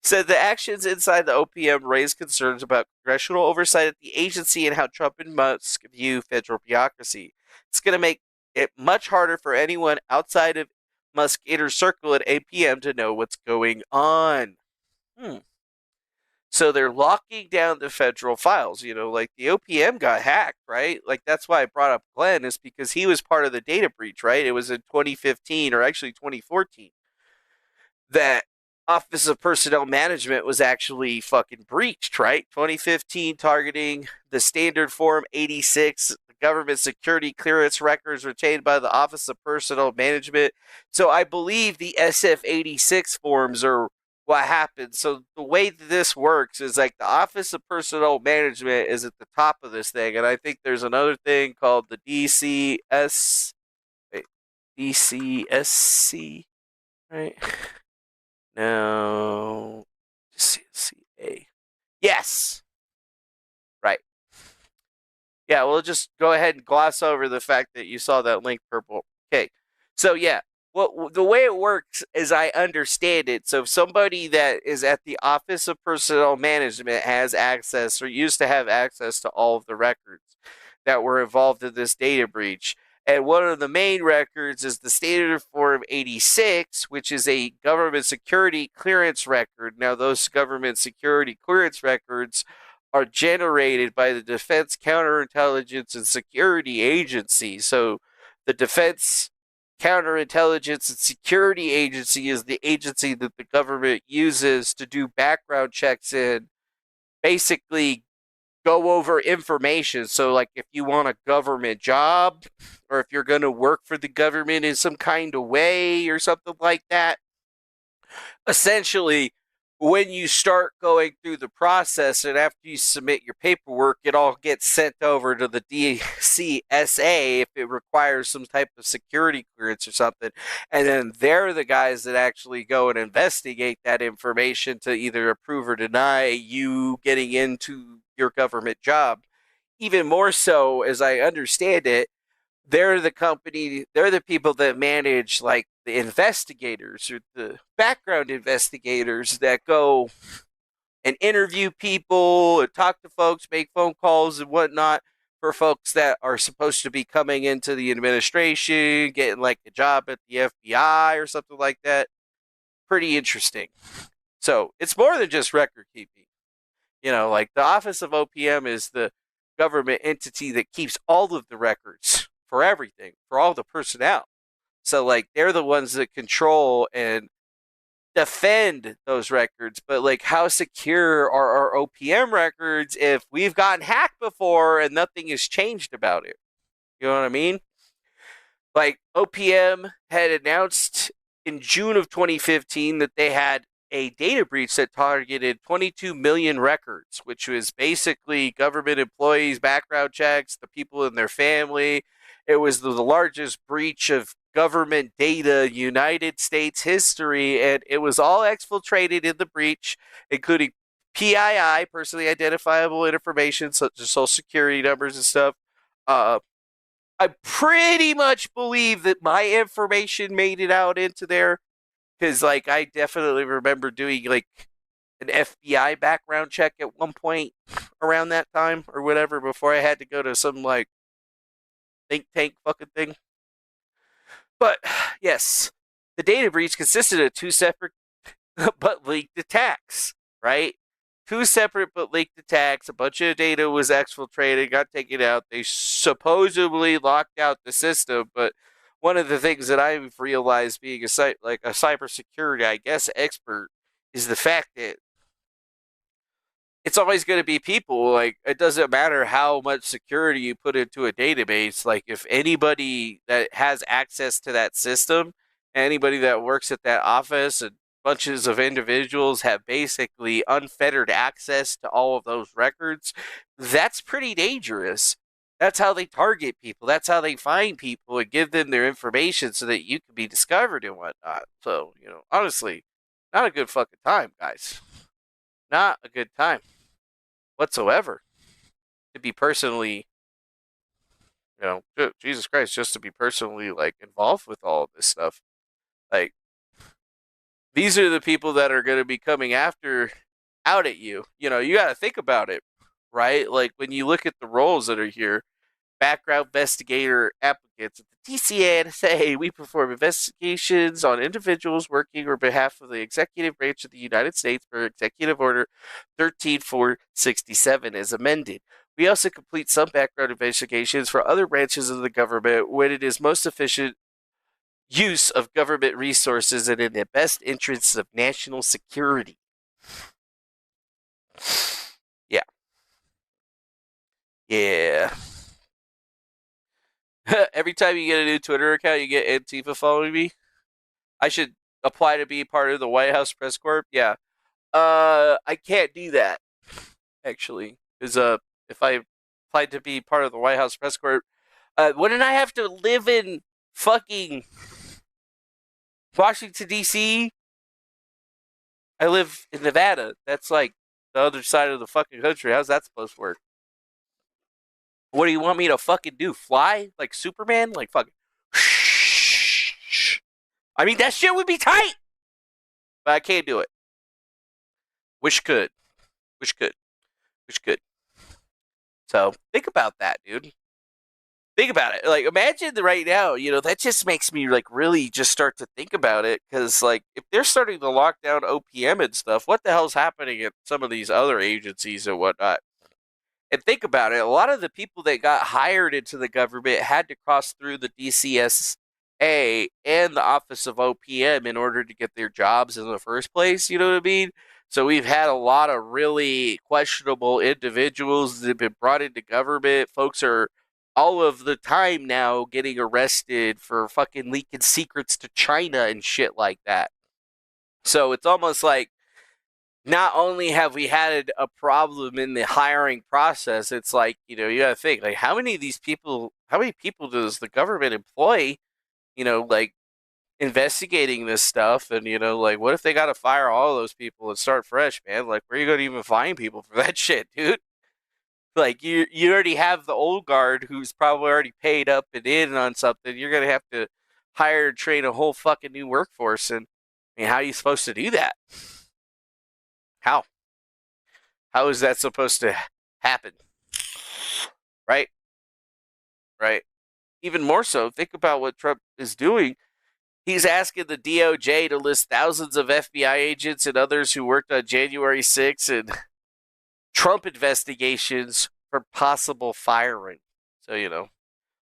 S1: said the actions inside the OPM raised concerns about congressional oversight at the agency and how Trump and Musk view federal bureaucracy. It's going to make it much harder for anyone outside of Musk inner circle at APM to know what's going on. So they're locking down the federal files. Like the OPM got hacked, right? Like that's why I brought up Glenn, is because he was part of the data breach, right? It was in 2015 or actually 2014 that Office of Personnel Management was actually fucking breached, right? 2015 targeting the standard Form 86, government security clearance records retained by the Office of Personnel Management. So I believe the SF-86 forms what happens. So the way that this works is like the Office of Personnel Management is at the top of this thing, and I think there's another thing called the DCSC, right? No, DCSCA. Yes, right. Yeah, we'll just go ahead and gloss over the fact that you saw that link purple. Okay, so yeah, the way it works, as I understand it, so if somebody that is at the Office of Personnel Management has access or used to have access to all of the records that were involved in this data breach, and one of the main records is the Standard Form 86, which is a government security clearance record. Now, those government security clearance records are generated by the Defense Counterintelligence and Security Agency. So the Defense Counterintelligence and Security Agency is the agency that the government uses to do background checks and basically go over information. So like if you want a government job or if you're going to work for the government in some kind of way or something like that, essentially when you start going through the process and after you submit your paperwork, it all gets sent over to the DCSA if it requires some type of security clearance or something. And then they're the guys that actually go and investigate that information to either approve or deny you getting into your government job. Even more so, as I understand it, they're the people that manage like the investigators or the background investigators that go and interview people and talk to folks, make phone calls and whatnot for folks that are supposed to be coming into the administration, getting like a job at the FBI or something like that. Pretty interesting. So it's more than just record keeping. Like the Office of OPM is the government entity that keeps all of the records for everything, for all the personnel. So, like, they're the ones that control and defend those records. But, like, how secure are our OPM records if we've gotten hacked before and nothing has changed about it? You know what I mean? Like, OPM had announced in June of 2015 that they had a data breach that targeted 22 million records, which was basically government employees, background checks, the people in their family. It was the largest breach of government data in United States history, and it was all exfiltrated in the breach, including PII, personally identifiable information, such as social security numbers and stuff. I pretty much believe that my information made it out into there, because like I definitely remember doing like an FBI background check at one point around that time or whatever before I had to go to some like think tank fucking thing. But yes, the data breach consisted of two separate but linked attacks, right? Two separate but linked attacks. A bunch of data was exfiltrated, got taken out. They supposedly locked out the system, but one of the things that I've realized being a cybersecurity, I guess, expert is the fact that it's always going to be people. Like, it doesn't matter how much security you put into a database. Like, if anybody that has access to that system, anybody that works at that office, and bunches of individuals have basically unfettered access to all of those records, that's pretty dangerous. That's how they target people. That's how they find people and give them their information so that you can be discovered and whatnot. So, honestly, not a good fucking time, guys. Not a good time whatsoever to be personally, Jesus Christ, just to be personally like involved with all of this stuff. Like, these are the people that are going to be coming out at you. You got to think about it, right? Like when you look at the roles that are here, background investigator applicants at the DCSA, we perform investigations on individuals working on behalf of the executive branch of the United States per Executive Order 13467 as amended. We also complete some background investigations for other branches of the government when it is most efficient use of government resources and in the best interests of national security. Yeah. Yeah. Every time you get a new Twitter account, you get Antifa following me. I should apply to be part of the White House press corps? Yeah. I can't do that, actually. Because if I applied to be part of the White House press corps, wouldn't I have to live in fucking Washington, D.C.? I live in Nevada. That's like the other side of the fucking country. How's that supposed to work? What do you want me to fucking do? Fly? Like Superman? Like fucking... I mean, that shit would be tight! But I can't do it. Wish could. Wish could. Wish could. So, think about that, dude. Think about it. Like, imagine right now, that just makes me, like, really just start to think about it. Because, like, if they're starting to lock down OPM and stuff, what the hell's happening at some of these other agencies and whatnot? And think about it. A lot of the people that got hired into the government had to cross through the DCSA and the Office of OPM in order to get their jobs in the first place. You know what I mean? So we've had a lot of really questionable individuals that have been brought into government. Folks are all of the time now getting arrested for fucking leaking secrets to China and shit like that. So it's almost like not only have we had a problem in the hiring process, it's like, you gotta think, like, how many people does the government employ, like, investigating this stuff? And, like, what if they gotta fire all those people and start fresh, man? Like, where are you gonna even find people for that shit, dude? Like, you already have the old guard who's probably already paid up and in on something. You're gonna have to hire and train a whole fucking new workforce. And, I mean, how are you supposed to do that? How? How is that supposed to happen? Right? Right. Even more so, think about what Trump is doing. He's asking the DOJ to list thousands of FBI agents and others who worked on January 6th and Trump investigations for possible firing. So,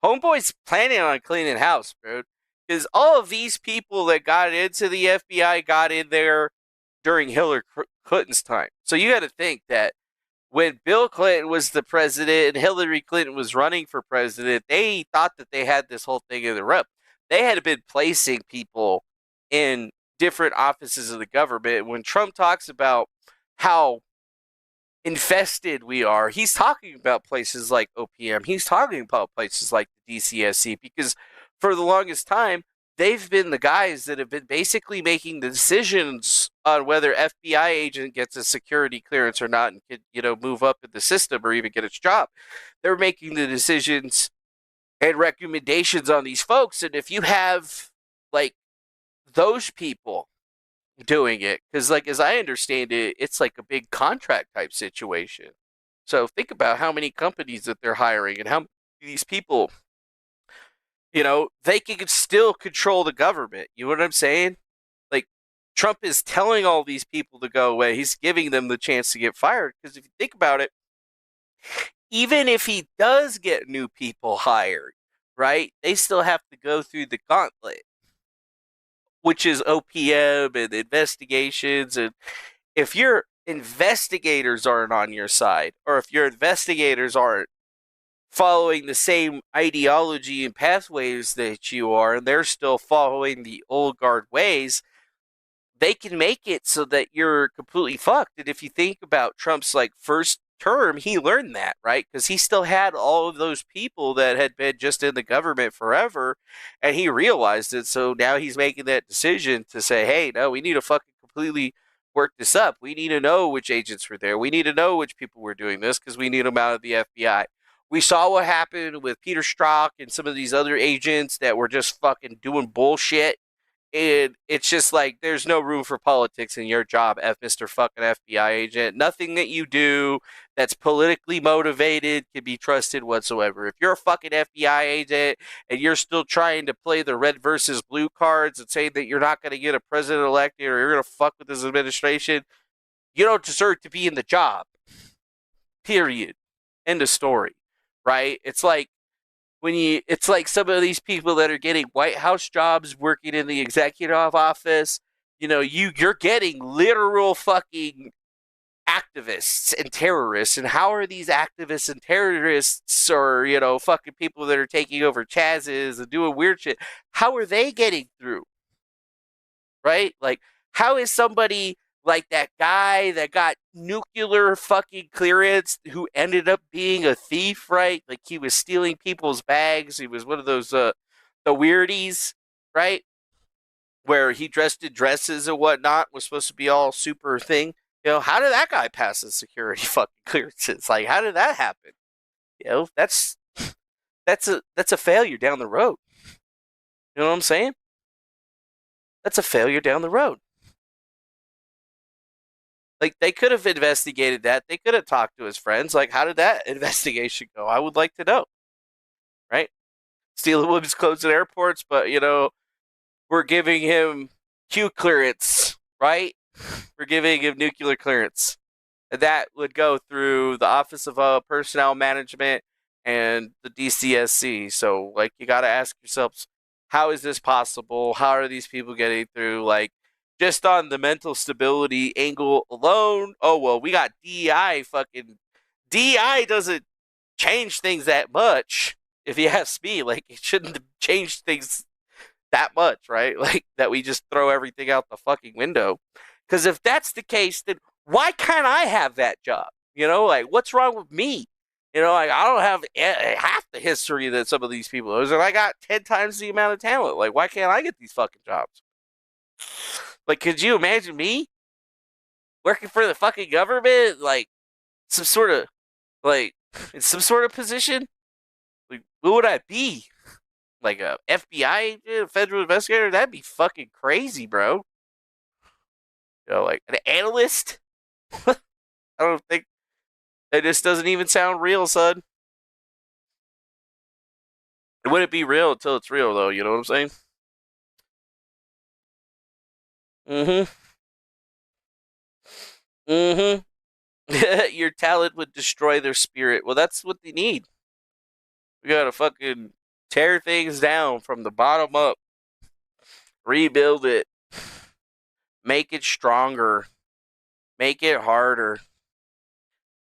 S1: Homeboy's planning on cleaning house, bro. Because all of these people that got into the FBI got in there during Hillary Clinton's time. So you got to think that when Bill Clinton was the president and Hillary Clinton was running for president, they thought that they had this whole thing in the rope. They had been placing people in different offices of the government. When Trump talks about how infested we are, he's talking about places like OPM. He's talking about places like the DCSC, because for the longest time, they've been the guys that have been basically making the decisions on whether FBI agent gets a security clearance or not and can, move up in the system or even get its job. They're making the decisions and recommendations on these folks. And if you have, like, those people doing it, because, like, as I understand it, it's like a big contract type situation. So think about how many companies that they're hiring and how many of these people, they can still control the government. You know what I'm saying? Like, Trump is telling all these people to go away. He's giving them the chance to get fired. Because if you think about it, even if he does get new people hired, right, they still have to go through the gauntlet, which is OPM and investigations. And if your investigators aren't on your side, or if your investigators aren't following the same ideology and pathways that you are, and they're still following the old guard ways, they can make it so that you're completely fucked. And if you think about Trump's, like, first term, he learned that, right? Because he still had all of those people that had been just in the government forever, and he realized it. So now he's making that decision to say, hey, no, we need to fucking completely work this up. We need to know which agents were there. We need to know which people were doing this, because we need them out of the FBI. We saw what happened with Peter Strzok and some of these other agents that were just fucking doing bullshit. And it's just like, there's no room for politics in your job, Mr. fucking FBI agent. Nothing that you do that's politically motivated can be trusted whatsoever. If you're a fucking FBI agent and you're still trying to play the red versus blue cards and say that you're not going to get a president elected or you're going to fuck with this administration, you don't deserve to be in the job. Period. End of story. Right? It's like, it's like some of these people that are getting White House jobs working in the executive office, you're getting literal fucking activists and terrorists. And how are these activists and terrorists, or, fucking people that are taking over Chaz's and doing weird shit, how are they getting through? right? Like, how is somebody like that guy that got nuclear fucking clearance who ended up being a thief, right? Like, he was stealing people's bags. He was one of those, the weirdies, right? Where he dressed in dresses and whatnot, was supposed to be all super thing. You know, how did that guy pass his security fucking clearances? Like, how did that happen? You know, that's a failure down the road. You know what I'm saying? That's a failure down the road. Like, they could have investigated that. They could have talked to his friends. Like, how did that investigation go? I would like to know. Right? Stealing women's clothes at airports, but, you know, we're giving him Q clearance, right? We're giving him nuclear clearance. And that would go through the Office of Personnel Management and the DCSC. So, like, you got to ask yourselves, how is this possible? How are these people getting through? Like, just on the mental stability angle alone, oh, well, we got DEI. DEI doesn't change things that much, if you ask me. Like, it shouldn't have changed things that much, right? Like, that we just throw everything out the fucking window. Because if that's the case, then why can't I have that job? You know, like, what's wrong with me? You know, like, I don't have half the history that some of these people have, and I got 10 times the amount of talent. Like, why can't I get these fucking jobs? Like, could you imagine me working for the fucking government? Like, some sort of, like, in some sort of position? Like, what would I be? Like a FBI federal investigator? That'd be fucking crazy, bro. You know, like an analyst? I don't think that just doesn't even sound real, son. It wouldn't be real until it's real, though. You know what I'm saying? Your talent would destroy their spirit. Well, that's what they need. We gotta fucking tear things down from the bottom up, rebuild it, make it stronger, make it harder.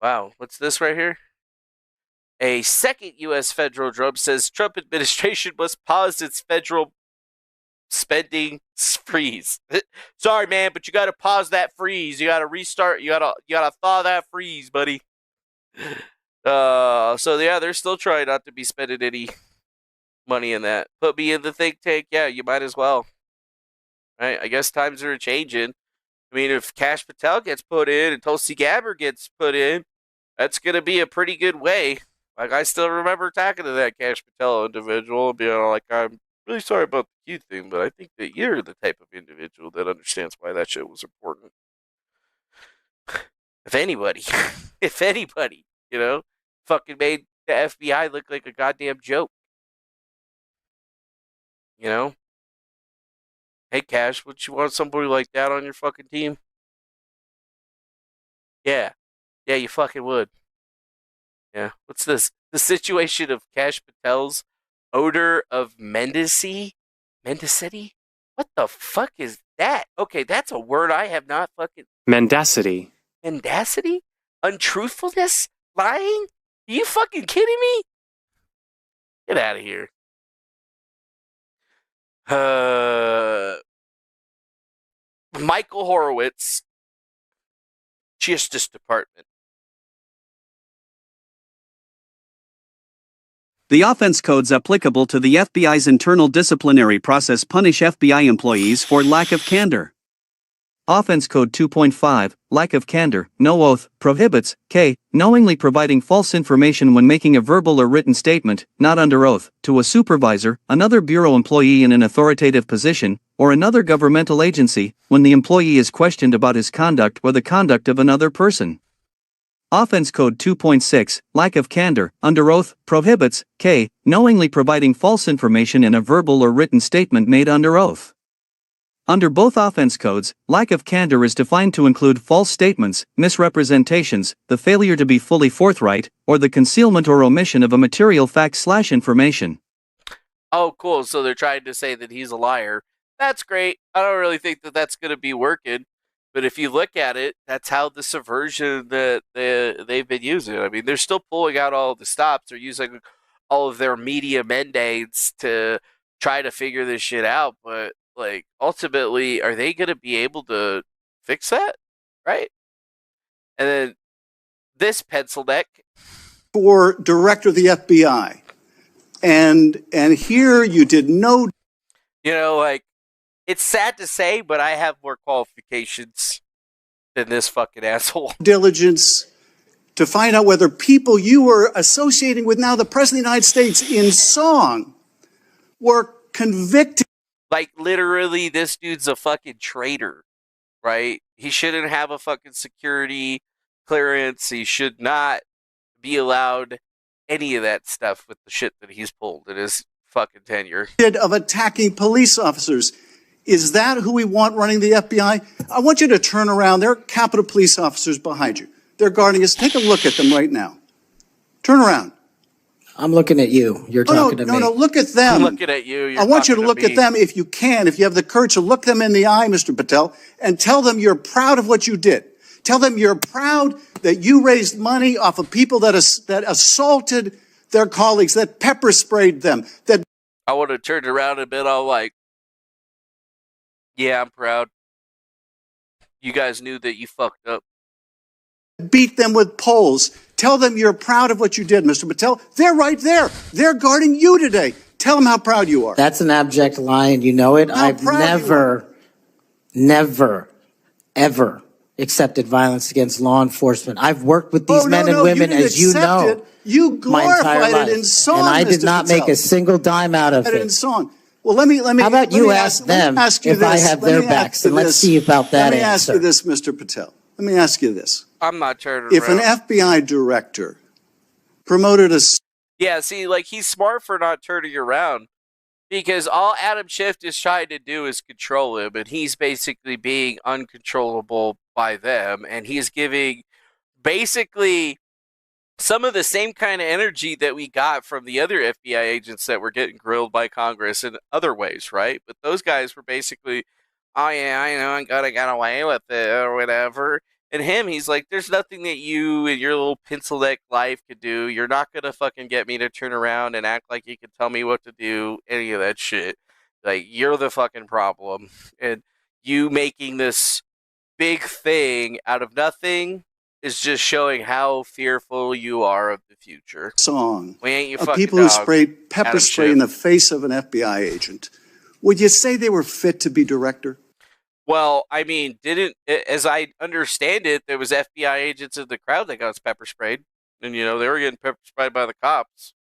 S1: Wow, what's this right here? A second U.S. federal drug says Trump administration must pause its federal spending freeze. Sorry, man, but you got to pause that freeze. You got to restart. You got to thaw that freeze, buddy. So yeah, they're still trying not to be spending any money in that. Put me in the think tank. Yeah, you might as well. Right? I guess times are changing. I mean, if Kash Patel gets put in and Tulsi Gabbard gets put in, that's going to be a pretty good way. Like, I still remember talking to that Kash Patel individual and being like, I'm really sorry about the Q thing, but I think that you're the type of individual that understands why that shit was important. If anybody, you know, fucking made the FBI look like a goddamn joke. You know? Hey, Cash, would you want somebody like that on your fucking team? Yeah. Yeah, you fucking would. Yeah. What's this? The situation of Kash Patel's odor of mendicancy? Mendicity? What the fuck is that? Okay, that's a word I have not fucking...
S20: Mendacity.
S1: Mendacity? Untruthfulness? Lying? Are you fucking kidding me? Get out of here. Michael Horowitz, Justice Department.
S21: The offense codes applicable to the FBI's internal disciplinary process punish FBI employees for lack of candor. Offense Code 2.5, lack of candor, no oath, prohibits, k, knowingly providing false information when making a verbal or written statement, not under oath, to a supervisor, another bureau employee in an authoritative position, or another governmental agency, when the employee is questioned about his conduct or the conduct of another person. Offense Code 2.6, lack of candor, under oath, prohibits, k, knowingly providing false information in a verbal or written statement made under oath. Under both offense codes, lack of candor is defined to include false statements, misrepresentations, the failure to be fully forthright, or the concealment or omission of a material fact/information.
S1: Oh, cool. So they're trying to say that he's a liar. That's great. I don't really think that that's going to be working. But if you look at it, that's how the subversion that they've been using. I mean, they're still pulling out all the stops. They're using all of their media mandates to try to figure this shit out. But like, ultimately, are they going to be able to fix that? Right? And then this pencil neck.
S9: For director of the FBI. And here you did no...
S1: You know, like, it's sad to say, but I have more qualifications than this fucking asshole.
S9: Diligence to find out whether people you were associating with now the President of the United States in song were convicted.
S1: Like, literally, this dude's a fucking traitor, right? He shouldn't have a fucking security clearance. He should not be allowed any of that stuff with the shit that he's pulled in his fucking tenure.
S9: Of attacking police officers. Is that who we want running the FBI? I want you to turn around. There are Capitol Police officers behind you. They're guarding us. Take a look at them right now. Turn around.
S20: I'm looking at you. You're talking to me.
S9: No, look at them.
S1: I'm looking at you.
S9: I want you to look at them if you can, if you have the courage to look them in the eye, Mr. Patel, and tell them you're proud of what you did. Tell them you're proud that you raised money off of people that assaulted their colleagues, that pepper sprayed them. That
S1: I would have turned around and been all like, yeah, I'm proud. You guys knew that you fucked up.
S9: Beat them with poles. Tell them you're proud of what you did, Mr. Patel. They're right there. They're guarding you today. Tell them how proud you are.
S20: That's an abject lie, and you know it. I've never, ever accepted violence against law enforcement. I've worked with these men and women, as you know,
S9: you glorified it in song,
S20: and I did
S9: Mr.
S20: not
S9: Patel.
S20: make a single dime out of it.
S9: In song. Well, let me.
S20: How about you ask them if I have their backs, and let's see about that
S9: answer. Let me ask you this, Mr. Patel. Let me ask you this.
S1: I'm not turning
S9: If
S1: around.
S9: an FBI director promoted a...
S1: Yeah, see, like, he's smart for not turning around. Because all Adam Schiff is trying to do is control him, and he's basically being uncontrollable by them, and he's giving basically some of the same kind of energy that we got from the other FBI agents that were getting grilled by Congress in other ways, right? But those guys were basically, oh yeah, I know, I gotta get away with it, or whatever. And him, he's like, there's nothing that you and your little pencil neck life could do. You're not going to fucking get me to turn around and act like you can tell me what to do, any of that shit. Like, you're the fucking problem. And you making this big thing out of nothing is just showing how fearful you are of the future.
S9: Song
S1: we ain't you
S9: of
S1: fucking
S9: people who
S1: dog,
S9: sprayed pepper
S1: Adam
S9: spray
S1: Schiff.
S9: in the face of an FBI agent. Would you say they were fit to be director?
S1: Well, I mean, as I understand it, there was FBI agents in the crowd that got pepper sprayed. And, you know, they were getting pepper sprayed by the cops.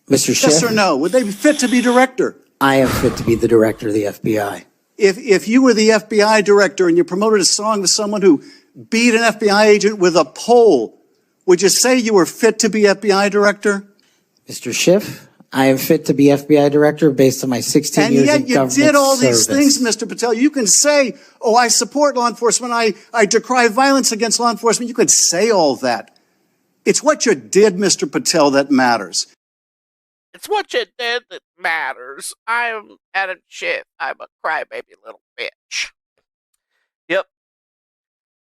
S20: Mr. Schiff?
S9: Yes or no? Would they be fit to be director?
S20: I am fit to be the director of the FBI.
S9: If you were the FBI director and you promoted a song with someone who beat an FBI agent with a pole, would you say you were fit to be FBI director?
S20: Mr. Schiff, I am fit to be FBI director based on my 16 years in government service.
S9: And yet you did all these things, Mr. Patel. You can say, oh, I support law enforcement. I decry violence against law enforcement. You could say all that. It's what you did, Mr. Patel, that matters.
S1: It's what you did that matters. I'm Adam Schiff. I'm a crybaby little bitch. Yep.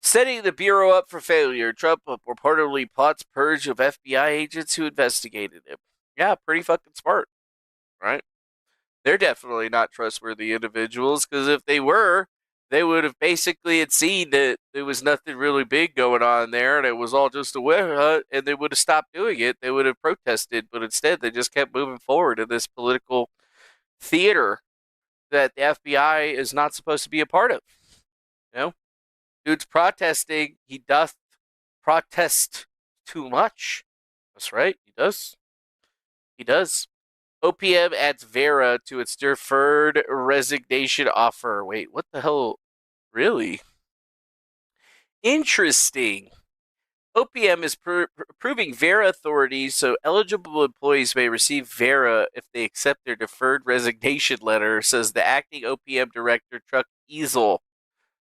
S1: Setting the Bureau up for failure, Trump reportedly plots purge of FBI agents who investigated him. Yeah, pretty fucking smart, right? They're definitely not trustworthy individuals, because if they were, they would have basically had seen that there was nothing really big going on there, and it was all just a witch hunt, and they would have stopped doing it. They would have protested, but instead they just kept moving forward in this political theater that the FBI is not supposed to be a part of. You know? Dude's protesting. He doth protest too much. That's right, he does. He does. OPM adds Vera to its deferred resignation offer. Wait, what the hell? Really? Interesting. OPM is approving Vera authorities so eligible employees may receive Vera if they accept their deferred resignation letter, says the acting OPM director, Chuck Easel,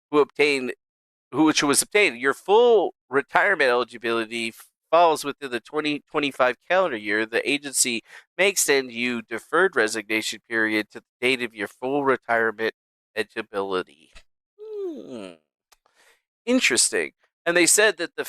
S1: which was obtained. Your full retirement eligibility falls within the 2025 calendar year. The agency may extend you deferred resignation period to the date of your full retirement eligibility. Interesting. And they said that the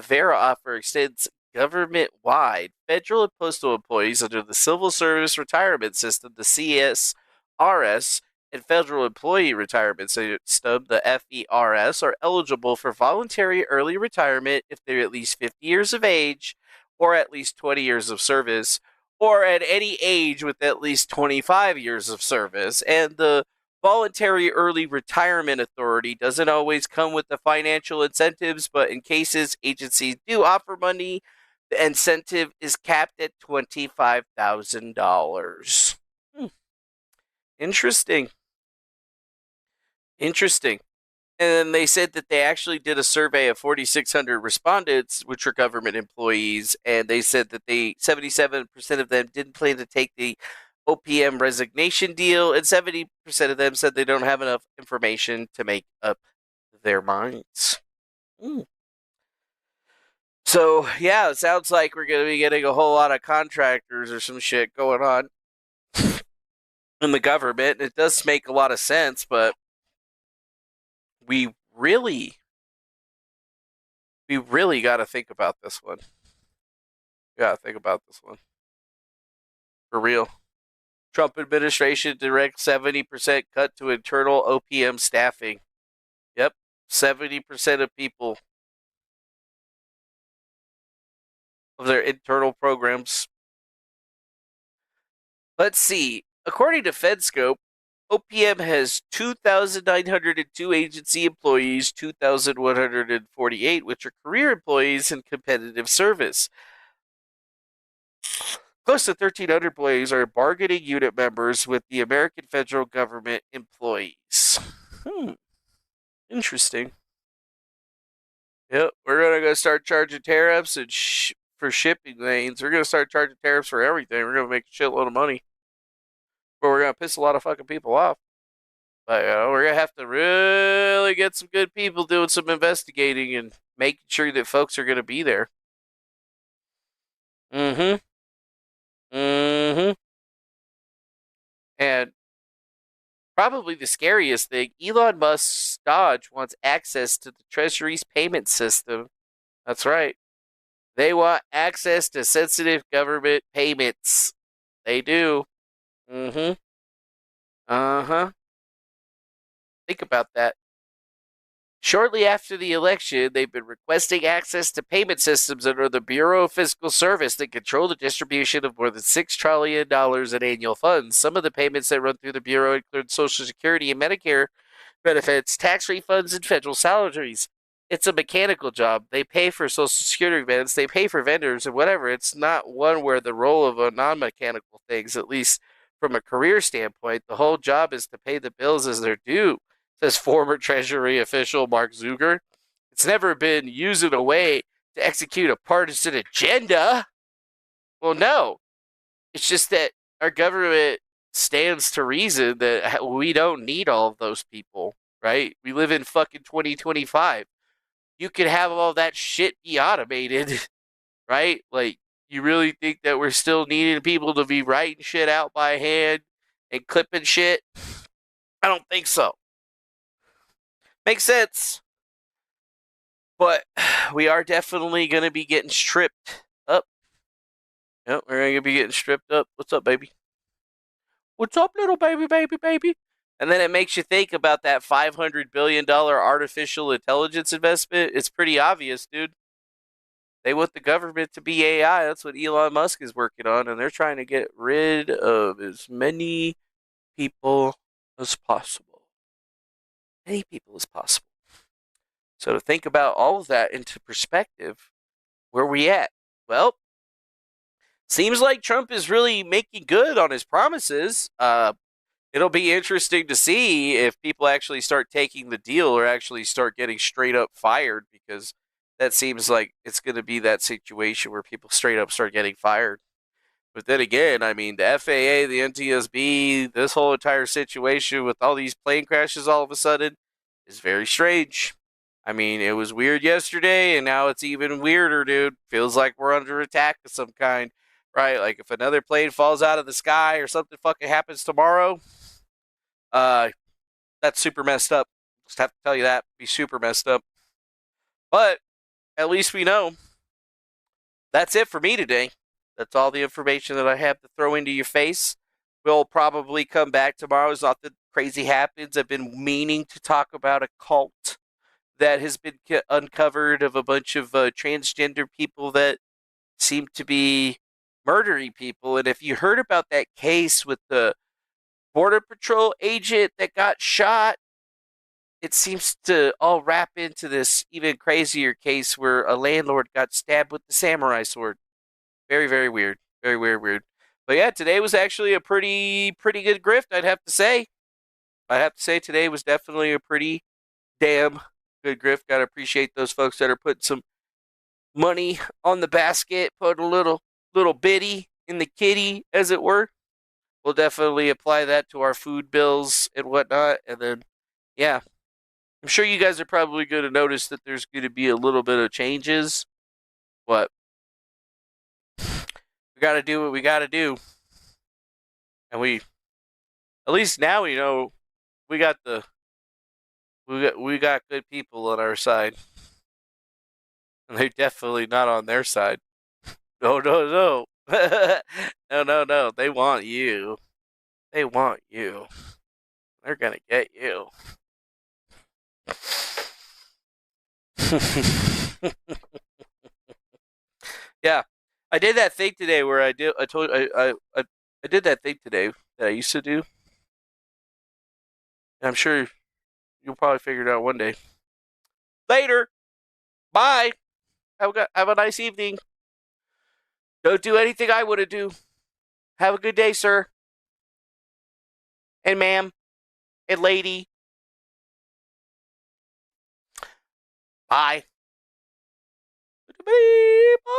S1: Vera offer extends government-wide, federal and postal employees under the Civil Service Retirement System, the CSRS, and Federal Employee Retirement System, the FERS, are eligible for voluntary early retirement if they're at least 50 years of age or at least 20 years of service, or at any age with at least 25 years of service. And the voluntary early retirement authority doesn't always come with the financial incentives, but in cases agencies do offer money, the incentive is capped at $25,000. Interesting. Interesting. And they said that they actually did a survey of 4,600 respondents, which are government employees, and they said that 77% of them didn't plan to take the OPM resignation deal, and 70% of them said they don't have enough information to make up their minds. So, yeah, it sounds like we're going to be getting a whole lot of contractors or some shit going on in the government. It does make a lot of sense, but we really got to think about this one. For real. Trump administration directs 70% cut to internal OPM staffing. Yep, 70% of people of their internal programs. Let's see. According to FedScope, OPM has 2,902 agency employees, 2,148 which are career employees in competitive service. Close to 1,300 employees are bargaining unit members with the American federal government employees. Interesting. Yep, we're going to go start charging tariffs and for shipping lanes. We're going to start charging tariffs for everything. We're going to make a shitload of money. But we're going to piss a lot of fucking people off. But we're going to have to really get some good people doing some investigating and making sure that folks are going to be there. And probably the scariest thing, Elon Musk's Dodge wants access to the Treasury's payment system. That's right. They want access to sensitive government payments. They do. Think about that. Shortly after the election, they've been requesting access to payment systems under the Bureau of Fiscal Service that control the distribution of more than $6 trillion in annual funds. Some of the payments that run through the Bureau include Social Security and Medicare benefits, tax refunds, and federal salaries. It's a mechanical job. They pay for Social Security benefits, they pay for vendors, and whatever. It's not one where the role of a non-mechanical things, at least from a career standpoint, the whole job is to pay the bills as they're due, says former Treasury official Mark Zuger. It's never been used in a way to execute a partisan agenda. Well, no. It's just that our government stands to reason that we don't need all of those people, right? We live in fucking 2025. You could have all that shit be automated, right? Like, you really think that we're still needing people to be writing shit out by hand and clipping shit? I don't think so. Makes sense. But we are definitely going to be getting stripped up. Yep, we're going to be getting stripped up. What's up, baby? What's up, little baby, baby, baby? And then it makes you think about that $500 billion artificial intelligence investment. It's pretty obvious, dude. They want the government to be AI. That's what Elon Musk is working on. And they're trying to get rid of as many people as possible. Many people as possible. So to think about all of that into perspective, where we at? Well, seems like Trump is really making good on his promises. It'll be interesting to see if people actually start taking the deal or actually start getting straight up fired, because that seems like it's going to be that situation where people straight up start getting fired. But then again, I mean, the FAA, the NTSB, this whole entire situation with all these plane crashes all of a sudden is very strange. I mean, it was weird yesterday, and now it's even weirder, dude. Feels like we're under attack of some kind, right? Like if another plane falls out of the sky or something fucking happens tomorrow, that's super messed up. Just have to tell you that. Be super messed up. But at least we know that's it for me today. That's all the information that I have to throw into your face. We'll probably come back tomorrow as nothing crazy happens. I've been meaning to talk about a cult that has been uncovered of a bunch of transgender people that seem to be murdering people. And if you heard about that case with the Border Patrol agent that got shot, it seems to all wrap into this even crazier case where a landlord got stabbed with the samurai sword. Very, very weird. Very weird. But yeah, today was actually a pretty good grift, I'd have to say. I'd have to say today was definitely a pretty damn good grift. Gotta appreciate those folks that are putting some money on the basket, put a little bitty in the kitty, as it were. We'll definitely apply that to our food bills and whatnot. And then, yeah, I'm sure you guys are probably going to notice that there's going to be a little bit of changes. But we got to do what we got to do. And at least now we know we got good people on our side. And they're definitely not on their side. No. No. They want you. They want you. They're going to get you. Yeah. I did that thing today where I did that thing today that I used to do. And I'm sure you'll probably figure it out one day. Later. Bye. Have a nice evening. Don't do anything I wouldn't do. Have a good day, sir. And ma'am. And lady. Bye.